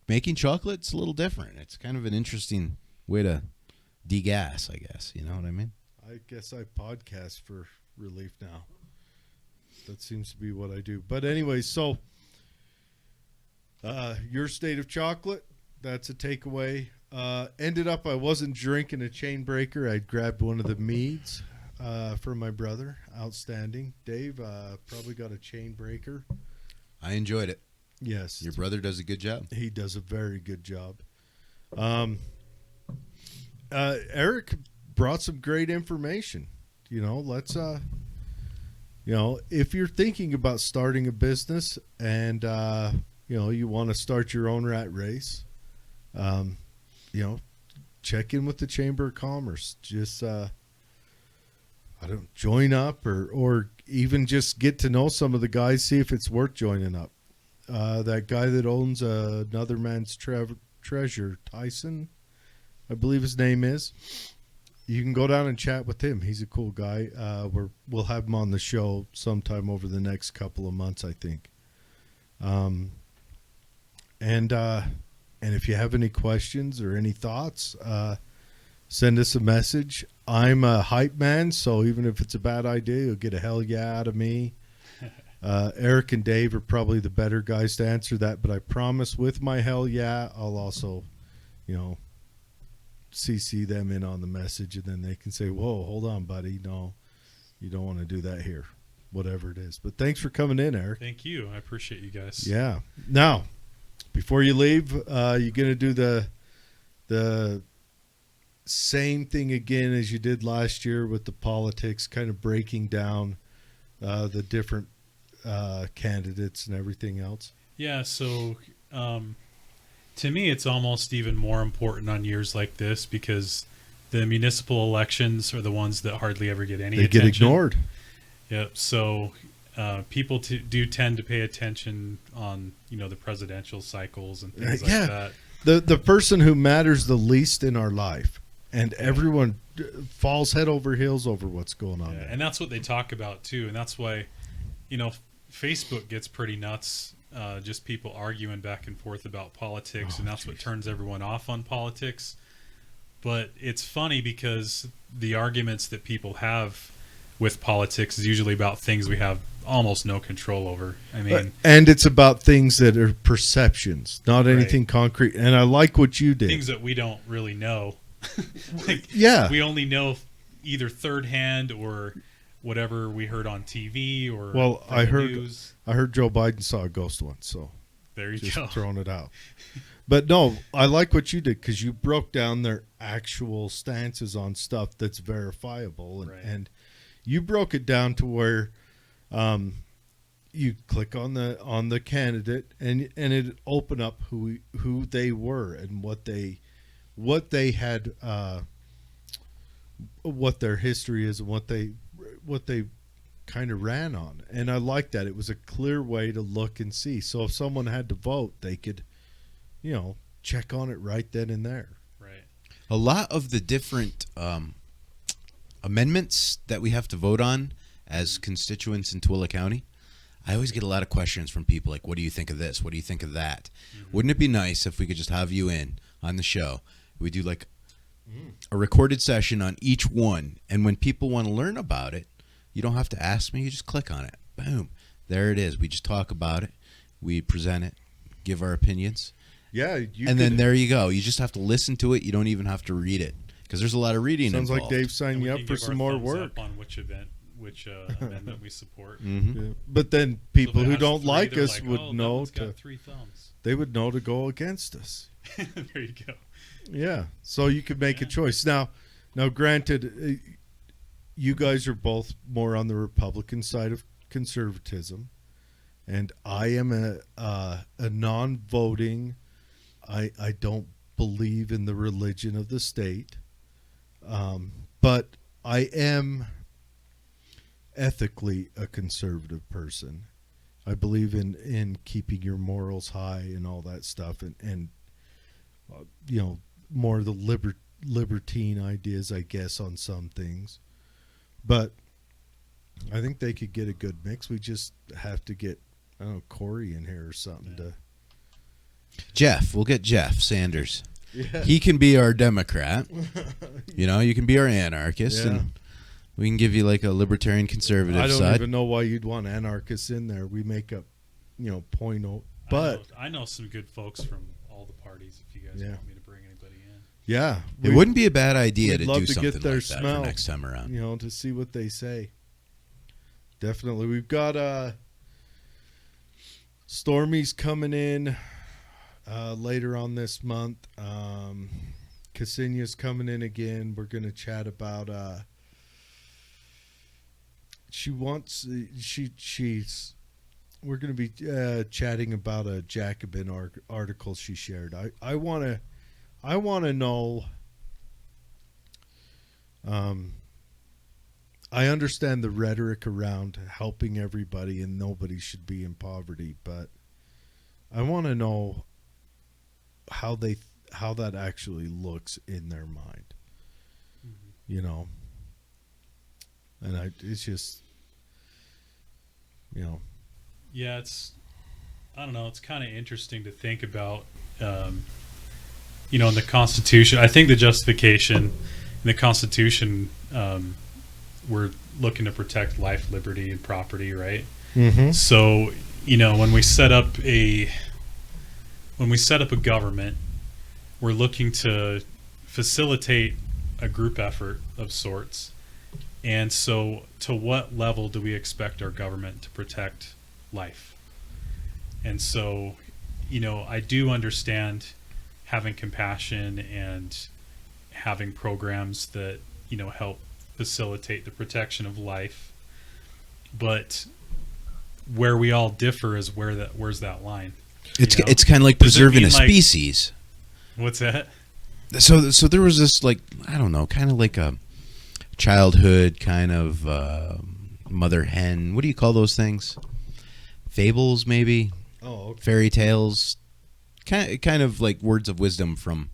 making chocolate's a little different. It's kind of an interesting way to degas, I guess. You know what I mean? I guess I podcast for relief now. That seems to be what I do. But anyway, so your state of chocolate, that's a takeaway. Ended up, I wasn't drinking a chain breaker. I grabbed one of the meads for my brother. Outstanding. Dave probably got a chain breaker. I enjoyed it. Yes. Your brother does a good job. He does a very good job. Erik brought some great information. You know, let's if you're thinking about starting a business and you want to start your own rat race, check in with the Chamber of Commerce. Just join up or even just get to know some of the guys, see if it's worth joining up. That guy that owns Another Man's Treasure, Tyson, I believe his name is. You can go down and chat with him. He's a cool guy. We'll have him on the show sometime over the next couple of months, I think. And if you have any questions or any thoughts, send us a message. I'm a hype man, so even if it's a bad idea, you'll get a hell yeah out of me. Erik and Dave are probably the better guys to answer that, but I promise with my hell yeah, I'll also, CC them in on the message, and then they can say, whoa, hold on, buddy. No, you don't want to do that here, whatever it is. But thanks for coming in, Erik. Thank you. I appreciate you guys. Yeah. Now, before you leave, you're going to do the same thing again as you did last year with the politics, kind of breaking down the different candidates and everything else. Yeah, so to me, it's almost even more important on years like this because the municipal elections are the ones that hardly ever get any attention. They get ignored. Yep. So people do tend to pay attention on the presidential cycles and things like that. The person who matters the least in our life, and everyone falls head over heels over what's going on there. And that's what they talk about too, and that's why Facebook gets pretty nuts. Just people arguing back and forth about politics, and that's what turns everyone off on politics. But it's funny because the arguments that people have with politics is usually about things we have almost no control over. I mean, and it's about things that are perceptions, not anything concrete. And I like what you did. Things that we don't really know. We only know either third hand or whatever we heard on TV or I heard news. I heard Joe Biden saw a ghost once, so there you just go. Throwing it out. But no, I like what you did because you broke down their actual stances on stuff that's verifiable, and you broke it down to where you click on the candidate and it opened up who they were and what they had, what their history is and what they kind of ran on. And I like that. It was a clear way to look and see. So if someone had to vote, they could, check on it right then and there. Right. A lot of the different amendments that we have to vote on as constituents in Tooele County, I always get a lot of questions from people like, what do you think of this? What do you think of that? Mm-hmm. Wouldn't it be nice if we could just have you in on the show? We do like a recorded session on each one. And when people want to learn about it, you don't have to ask me. You just click on it. Boom. There it is. We just talk about it. We present it, give our opinions. Yeah. Then there you go. You just have to listen to it. You don't even have to read it because there's a lot of reading Sounds involved. like Dave signed you up for some more work. On which which amendment we support. Mm-hmm. Yeah. But then people So if it who has don't three, like they're us like, would "Oh, that know one's got to. 3 thumbs." They would know to go against us. There you go. Yeah. So you could make a Yeah. choice. Now, granted, you guys are both more on the Republican side of conservatism, and I am a non-voting. I don't believe in the religion of the state, but I am ethically a conservative person. I believe in keeping your morals high and all that stuff, and more of the libertine ideas, I guess, on some things. But I think they could get a good mix. We just have to get, I don't know, Corey in here or something to. Jeff, we'll get Jeff Sanders. Yeah. He can be our Democrat. You can be our anarchist, Yeah. and we can give you like a libertarian conservative I don't side. even know why you'd want anarchists in there. We make up, point. But I know some good folks from all the parties. If you guys Yeah. want me to bring anybody in, yeah, It wouldn't be a bad idea we'd to love do to something get their like that smell. for next time around. to see what they say. Definitely, we've got Stormy's coming in later on this month. Ksenia's coming in again. We're going to chat about. We're going to be chatting about a Jacobin article she shared. I want to know. I understand the rhetoric around helping everybody and nobody should be in poverty, but I want to know how that actually looks in their mind. And it's just yeah, I don't know. It's kind of interesting to think about. In the Constitution, I think the justification in the Constitution, we're looking to protect life, liberty, and property, right? mm-hmm. So, when we set up a government, we're looking to facilitate a group effort of sorts. And so, to what level do we expect our government to protect life? And so, I do understand having compassion and having programs that, help facilitate the protection of life. But where we all differ is where's that line? It's kind of like Does it preserving mean, a like- species. What's that? So there was this, like, I don't know, kind of like a childhood kind of mother hen. What do you call those things? Fables, maybe? Oh, okay. Fairy tales. Kind of like words of wisdom from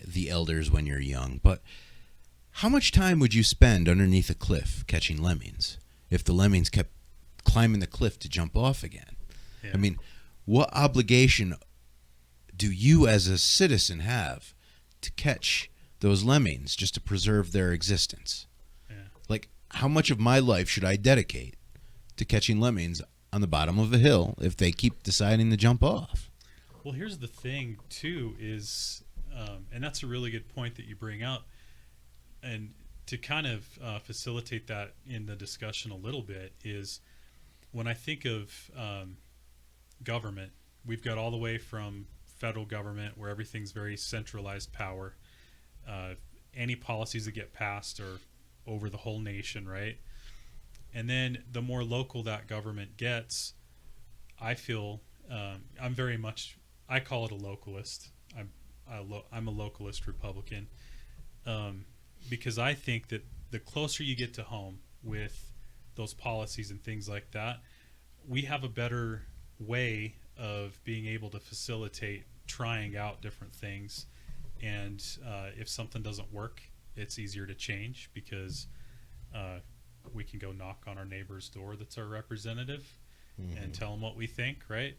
the elders when you're young. But how much time would you spend underneath a cliff catching lemmings if the lemmings kept climbing the cliff to jump off again? Yeah. I mean, what obligation do you as a citizen have to catch those lemmings just to preserve their existence? Yeah. Like, how much of my life should I dedicate to catching lemmings on the bottom of a hill if they keep deciding to jump off? Well, here's the thing, too, is, and that's a really good point that you bring up, and to kind of facilitate that in the discussion a little bit is when I think of government, we've got all the way from federal government where everything's very centralized power. Any policies that get passed are over the whole nation, right? And then the more local that government gets, I feel I'm very much, I call it a localist. I'm a localist Republican because I think that the closer you get to home with those policies and things like that, we have a better way of being able to facilitate trying out different things. And if something doesn't work, it's easier to change because we can go knock on our neighbor's door that's our representative and tell them what we think, right?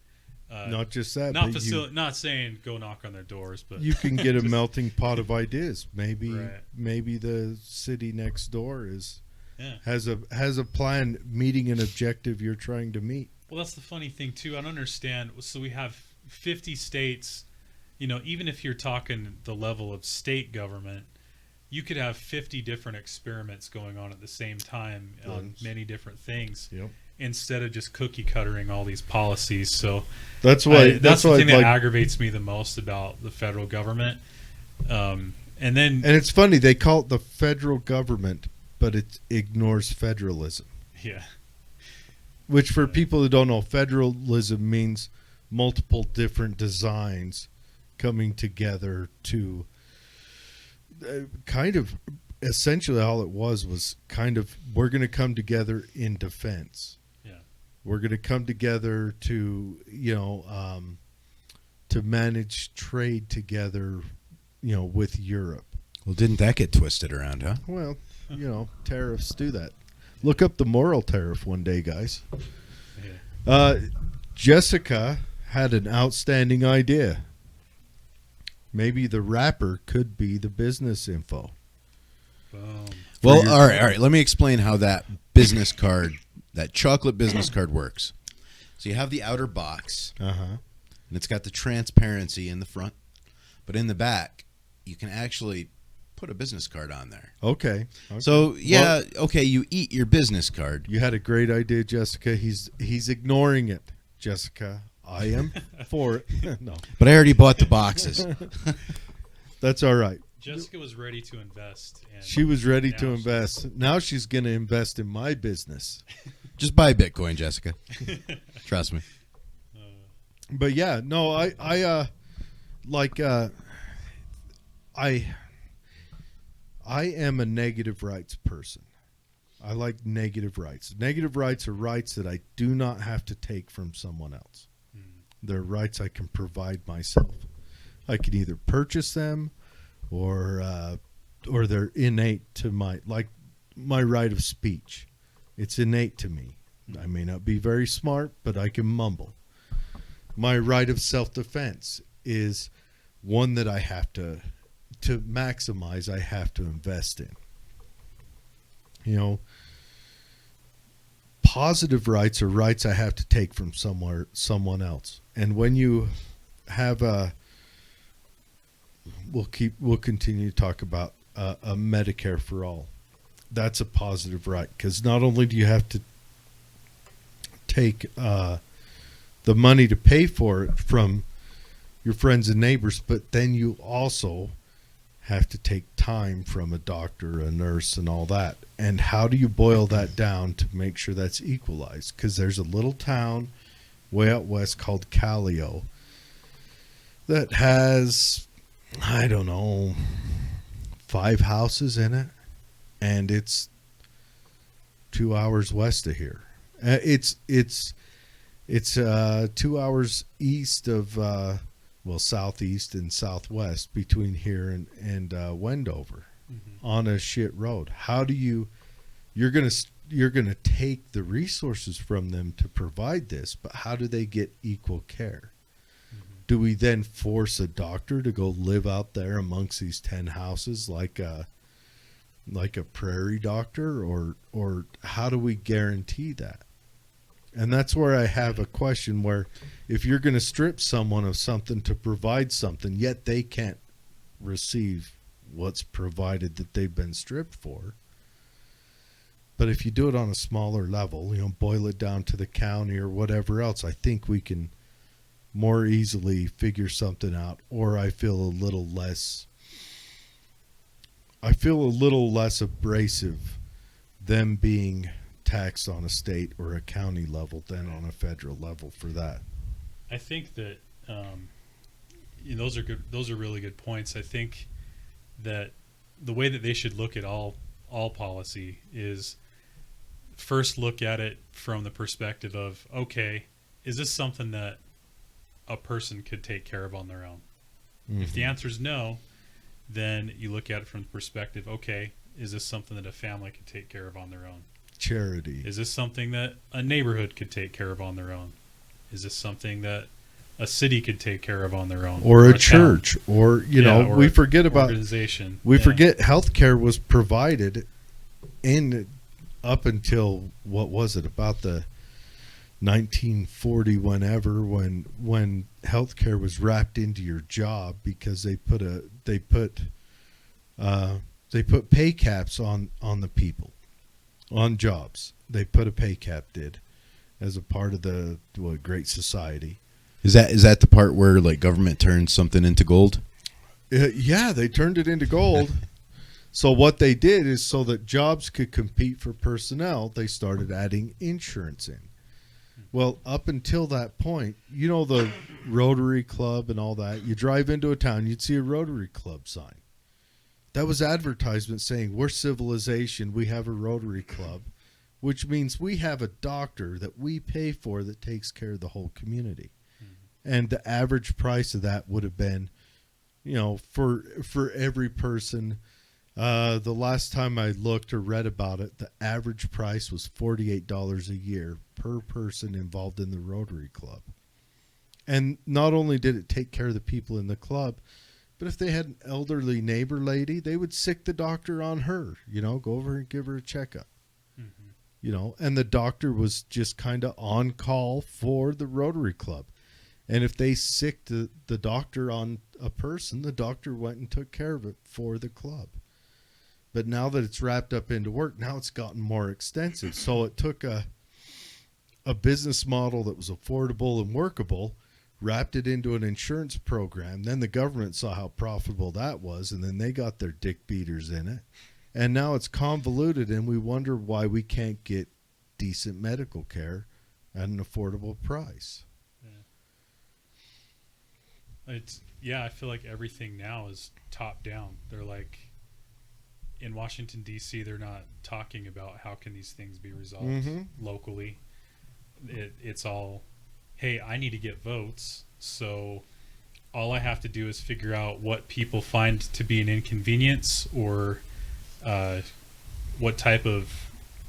Not just that, Not but not saying go knock on their doors, but you can get a just- melting pot of ideas. Maybe Right. maybe the city next door yeah. has a plan meeting an objective you're trying to meet. Well, that's the funny thing too. I don't understand. So we have 50 states. Even if you're talking the level of state government, you could have 50 different experiments going on at the same time on many different things. Yep. Instead of just cookie cuttering all these policies. So That's why. that's the why thing that like, aggravates me the most about the federal government. And then, and it's funny they call it the federal government, but it ignores federalism. yeah, Which, for people who don't know, federalism means multiple different designs coming together to kind of essentially all it was kind of, we're going to come together in defense. yeah, We're going to come together to, to manage trade together, with Europe. Well, didn't that get twisted around, huh? Well, tariffs do that. Look up the moral tariff one day, guys. yeah. Jessica had an outstanding idea. Maybe the wrapper could be the business info. Boom. Well, all right. Let me explain how that business card, that chocolate business card works. So you have the outer box, Uh-huh. and it's got the transparency in the front, but in the back, you can actually put a business card on there. Okay. So you eat your business card. You had a great idea, Jessica. He's ignoring it, Jessica. I am for it. No, But I already bought the boxes. that's all right. Jessica was ready to invest. And She was ready to now invest. Now she's going to invest in my business. Just buy Bitcoin, Jessica. Trust me. But yeah, no, I am a negative rights person. I like negative rights. Negative rights are rights that I do not have to take from someone else. They're rights I can provide myself. I can either purchase them or they're innate to my right of speech. It's innate to me. I may not be very smart, but I can mumble. My right of self-defense is one that I have to maximize, I have to invest in. Positive rights are rights I have to take from someone else. And when you have we'll continue to talk about a Medicare for all. That's a positive right, because not only do you have to take the money to pay for it from your friends and neighbors, but then you also have to take time from a doctor, a nurse, and all that. And how do you boil that down to make sure that's equalized? Because there's a little town way out west called Callio that has, I don't know, 5 houses in it, and it's 2 hours west of here. It's 2 hours east of southeast and southwest between here and Wendover, on a shit road. How do you're gonna take the resources from them to provide this, but how do they get equal care? Do we then force a doctor to go live out there amongst these 10 houses like a prairie doctor, or how do we guarantee that? And that's where I have a question, where if you're going to strip someone of something to provide something, yet they can't receive what's provided that they've been stripped for. But if you do it on a smaller level, boil it down to the county or whatever else, I think we can more easily figure something out. Or I feel a little less abrasive them being taxed on a state or a county level than on a federal level for that. I think that those are good. Those are really good points. I think that the way that they should look at all policy is first look at it from the perspective of, okay, is this something that a person could take care of on their own? If the answer is no, then you look at it from the perspective, okay, is this something that a family could take care of on their own? Charity. Is this something that a neighborhood could take care of on their own? Is this something that a city could take care of on their own? Or a town? church, or we forget about organization. We forget healthcare was provided up until, what was it, about the 1940 when healthcare was wrapped into your job, because they put They put pay caps on the people, on jobs. They put a pay cap, did, as a part of the Great Society. Is that the part where like government turns something into gold? Yeah, they turned it into gold. So what they did is so that jobs could compete for personnel, they started adding insurance in. Well, up until that point, you know, the Rotary Club and all that, you drive into a town, you'd see a Rotary Club sign. That was advertisement saying, we're civilization, we have a Rotary Club, which means we have a doctor that we pay for that takes care of the whole community. Mm-hmm. And the average price of that would have been, you know, for every person. The last time I looked or read about it, the average price was $48 a year per person involved in the Rotary Club. And not only did it take care of the people in the club, but if they had an elderly neighbor lady, they would sick the doctor on her, you know, go over and give her a checkup. Mm-hmm. You know, and the doctor was just kind of on call for the Rotary Club. And if they sicked the doctor on a person, the doctor went and took care of it for the club. But now that it's wrapped up into work, now it's gotten more extensive. So it took a business model that was affordable and workable, wrapped it into an insurance program. Then the government saw how profitable that was, and then they got their dick beaters in it. And now it's convoluted, and we wonder why we can't get decent medical care at an affordable price. Yeah. I feel like everything now is top down. They're like, in Washington, D.C., they're not talking about how can these things be resolved locally. It's all, hey, I need to get votes, so all I have to do is figure out what people find to be an inconvenience or what type of,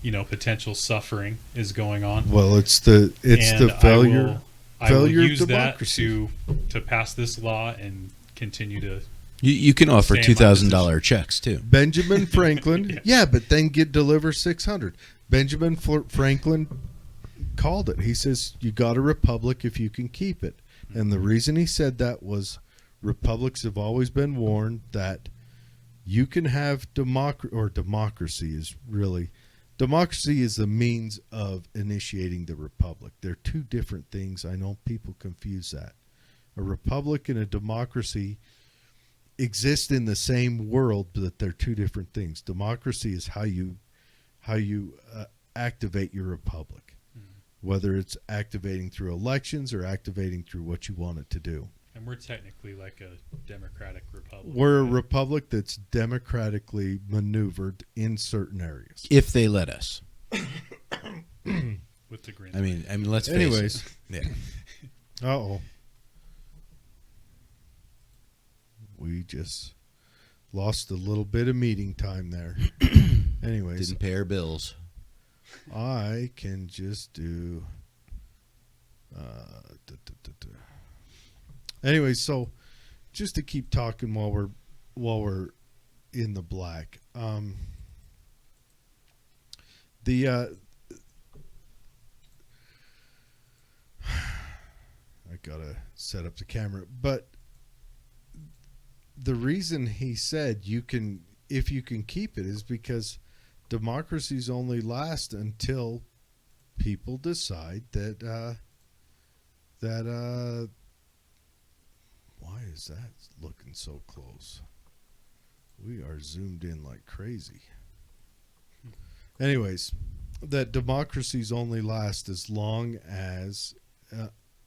you know, potential suffering is going on. Well, it's the failure. I will use democracy. that to pass this law and continue to. You can offer $2,000 checks too. Benjamin Franklin, yeah, but then deliver 600. Benjamin Franklin called it. He says you got a republic if you can keep it, and the reason he said that was republics have always been warned that you can have democracy is the means of initiating the republic. They're two different things. I know people confuse that. A republic and a democracy exist in the same world, but they're two different things. Democracy is how you activate your republic, whether it's activating through elections or activating through what you want it to do. And we're technically like a democratic republic. We're a republic that's democratically maneuvered in certain areas. If they let us. With the green. I mean, let's face it. Yeah. Uh-oh. We just lost a little bit of meeting time there. Anyways. Didn't pay our bills. I can just do... Anyway, so just to keep talking while we're in the black. I gotta set up the camera, but the reason he said if you can keep it is because democracies only last until people decide that why is that looking so close? We are zoomed in like crazy. Anyways, that democracies only last as long as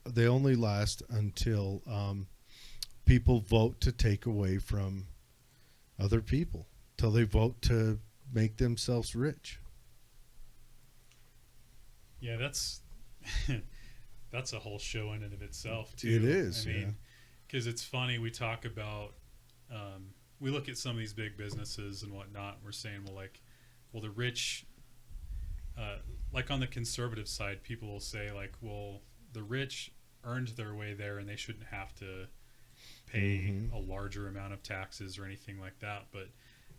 they only last until people vote to take away from other people, till they vote to make themselves rich. Yeah, that's a whole show in and of itself too. It is. I mean, because it's funny, we talk about we look at some of these big businesses and whatnot. We're saying, well, the rich, like on the conservative side, people will say like, well, the rich earned their way there and they shouldn't have to pay a larger amount of taxes or anything like that. But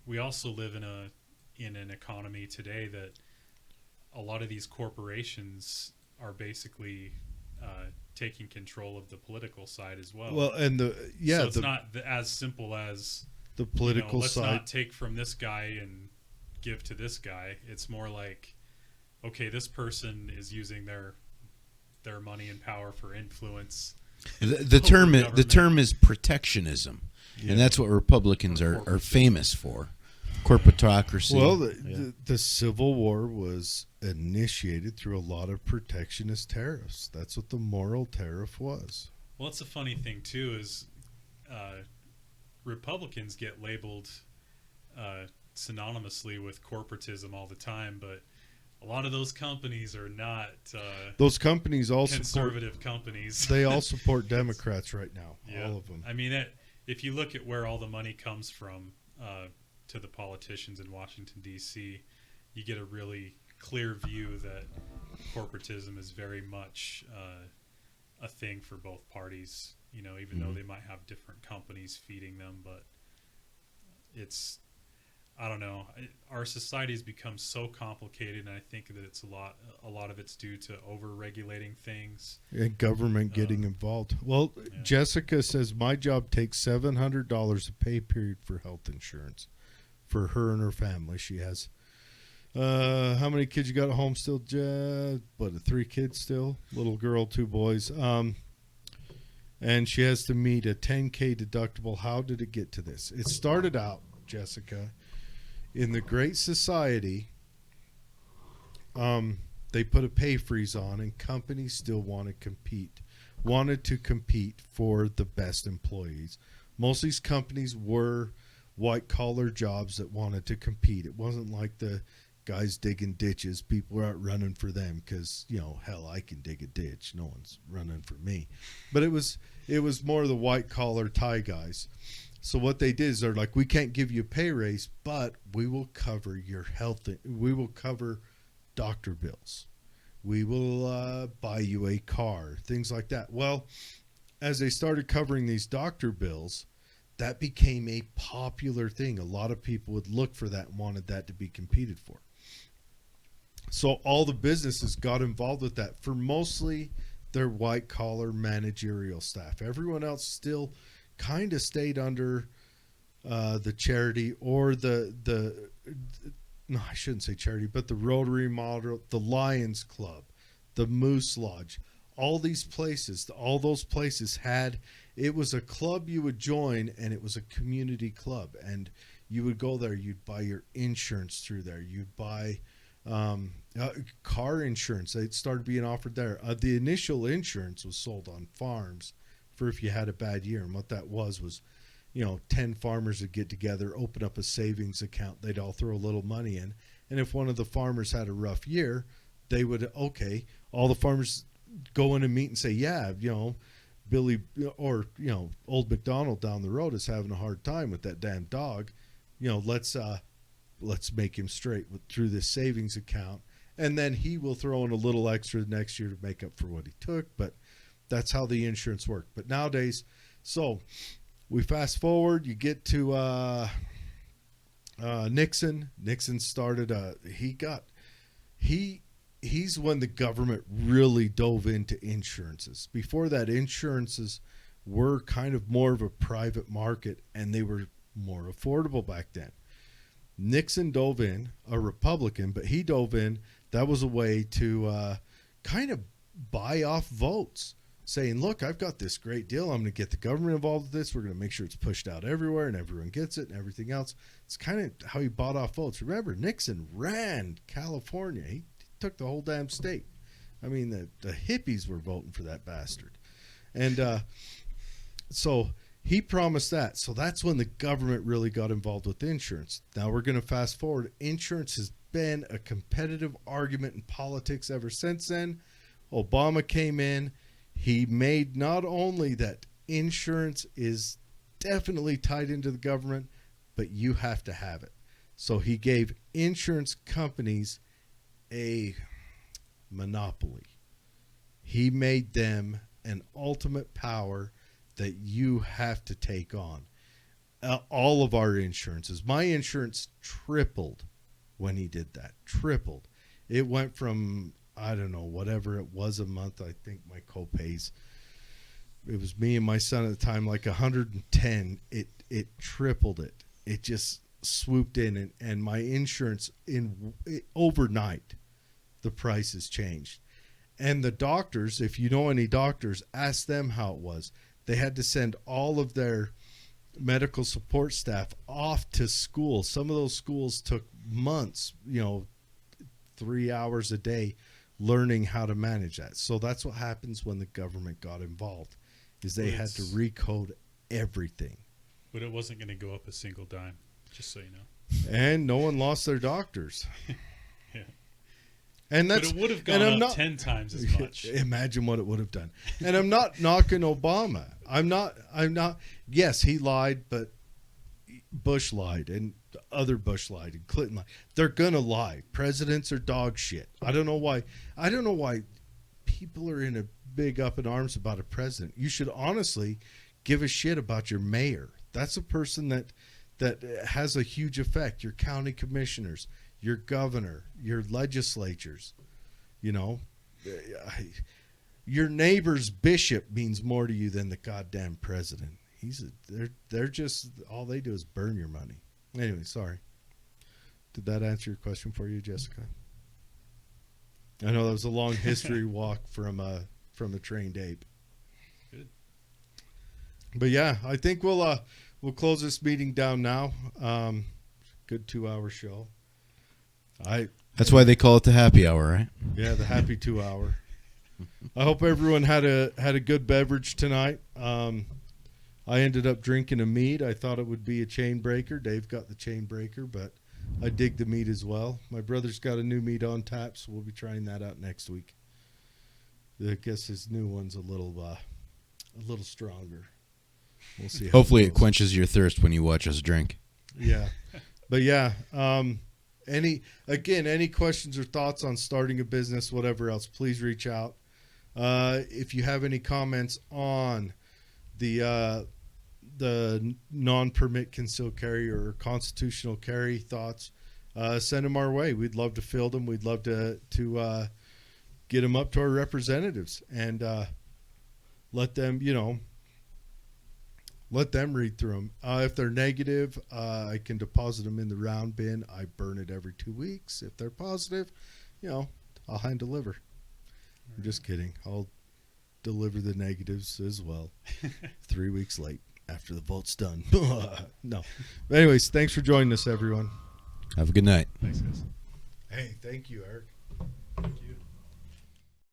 we also live in an economy today that a lot of these corporations are basically taking control of the political side as well. Well, and so it's not as simple as the political let's side. not take from this guy and give to this guy. It's more like, okay, this person is using their money and power for influence. The term is protectionism, and that's what Republicans are famous for. Corporatocracy. Well, the Civil War was initiated through a lot of protectionist tariffs. That's what the moral tariff was. Well, it's a funny thing too is Republicans get labeled synonymously with corporatism all the time, but a lot of those companies are not those companies all conservative companies. They all support Democrats right now. Yeah. All of them. I mean, if you look at where all the money comes from to the politicians in Washington, D.C., you get a really clear view that corporatism is very much a thing for both parties, even though they might have different companies feeding them, but it's, I don't know. Our society has become so complicated, and I think that it's a lot of it's due to over-regulating things. And government getting involved. Well, yeah. Jessica says, my job takes $700 a pay period for health insurance for her and her family. She has, how many kids you got at home still, 3 kids still? Little girl, 2 boys. And she has to meet a $10K deductible. How did it get to this? It started out, Jessica, in the Great Society, they put a pay freeze on, and companies still wanted to compete for the best employees. Most of these companies were white-collar jobs that wanted to compete. It wasn't like the guys digging ditches. People were out running for them because, hell, I can dig a ditch. No one's running for me. But it was more the white-collar tie guys. So what they did is they're like, we can't give you a pay raise, but we will cover your health. We will cover doctor bills. We will buy you a car, things like that. Well, as they started covering these doctor bills, that became a popular thing. A lot of people would look for that and wanted that to be competed for. So all the businesses got involved with that for mostly their white-collar managerial staff. Everyone else still kind of stayed under the charity or no, I shouldn't say charity, but the Rotary model, the Lions Club, the Moose Lodge, all those places had, it was a club you would join, and it was a community club, and you would go there, you'd buy your insurance through there, you'd buy car insurance. It started being offered there. The initial insurance was sold on farms for if you had a bad year. And what that was 10 farmers would get together, open up a savings account. They'd all throw a little money in. And if one of the farmers had a rough year, they would, all the farmers go in and meet and say, yeah, Billy or, old McDonald down the road is having a hard time with that damn dog. Let's make him straight through this savings account. And then he will throw in a little extra next year to make up for what he took. But that's how the insurance worked. But nowadays, so we fast forward, you get to Nixon. Nixon started, he's when the government really dove into insurances. Before that, insurances were kind of more of a private market, and they were more affordable back then. Nixon dove in, a Republican, but he dove in. That was a way to kind of buy off votes, saying, look, I've got this great deal. I'm going to get the government involved with this. We're going to make sure it's pushed out everywhere and everyone gets it and everything else. It's kind of how he bought off votes. Remember, Nixon ran California. He took the whole damn state. I mean, the hippies were voting for that bastard. And so he promised that. So that's when the government really got involved with insurance. Now we're going to fast forward. Insurance has been a competitive argument in politics ever since then. Obama came in. He made not only that insurance is definitely tied into the government, but you have to have it. So he gave insurance companies a monopoly. He made them an ultimate power that you have to take on. All of our insurances. My insurance tripled when he did that. Tripled. It went from, I don't know, whatever it was a month. I think my co-pays, it was me and my son at the time, like 110. It tripled it. it just swooped in, and my insurance overnight, the prices changed. And the doctors, if you know any doctors, ask them how it was. They had to send all of their medical support staff off to school. Some of those schools took months, 3 hours a day learning how to manage that. So that's what happens when the government got involved, is they had to recode everything. But it wasn't going to go up a single dime, just so you know. And no one lost their doctors. Yeah. And But that's, it would have gone up 10 times as much. Imagine what it would have done. And I'm not knocking Obama. I'm not. Yes, he lied, but Bush lied, and other Bush lied, and Clinton lied. They're gonna lie. Presidents are dog shit. I don't know why people are in a big up in arms about a president. You should honestly give a shit about your mayor. That's a person that has a huge effect. Your county commissioners, your governor, your legislatures. Your neighbor's bishop means more to you than the goddamn president. They're just, all they do is burn your money. Anyway, sorry. Did that answer your question for you, Jessica? I know that was a long history walk from a trained ape. Good. But yeah, I think we'll close this meeting down now. Good 2-hour show. That's why they call it the happy hour, right? Yeah, the happy 2 hour. I hope everyone had a good beverage tonight. I ended up drinking a mead. I thought it would be a chain breaker. Dave got the chain breaker, but I dig the mead as well. My brother's got a new mead on tap, so we'll be trying that out next week. I guess his new one's a little stronger. We'll see. Hopefully it quenches your thirst when you watch us drink. Yeah, but yeah. Any questions or thoughts on starting a business, whatever else, please reach out. If you have any comments on the non-permit concealed carry or constitutional carry thoughts, send them our way. We'd love to field them. We'd love to get them up to our representatives and let them read through them. If they're negative, I can deposit them in the round bin. I burn it every 2 weeks. If they're positive, I'll hand deliver. I'm just kidding. I'll deliver the negatives as well. 3 weeks late after the vote's done. No. But anyways, thanks for joining us, everyone. Have a good night. Thanks, guys. Hey, thank you, Eric.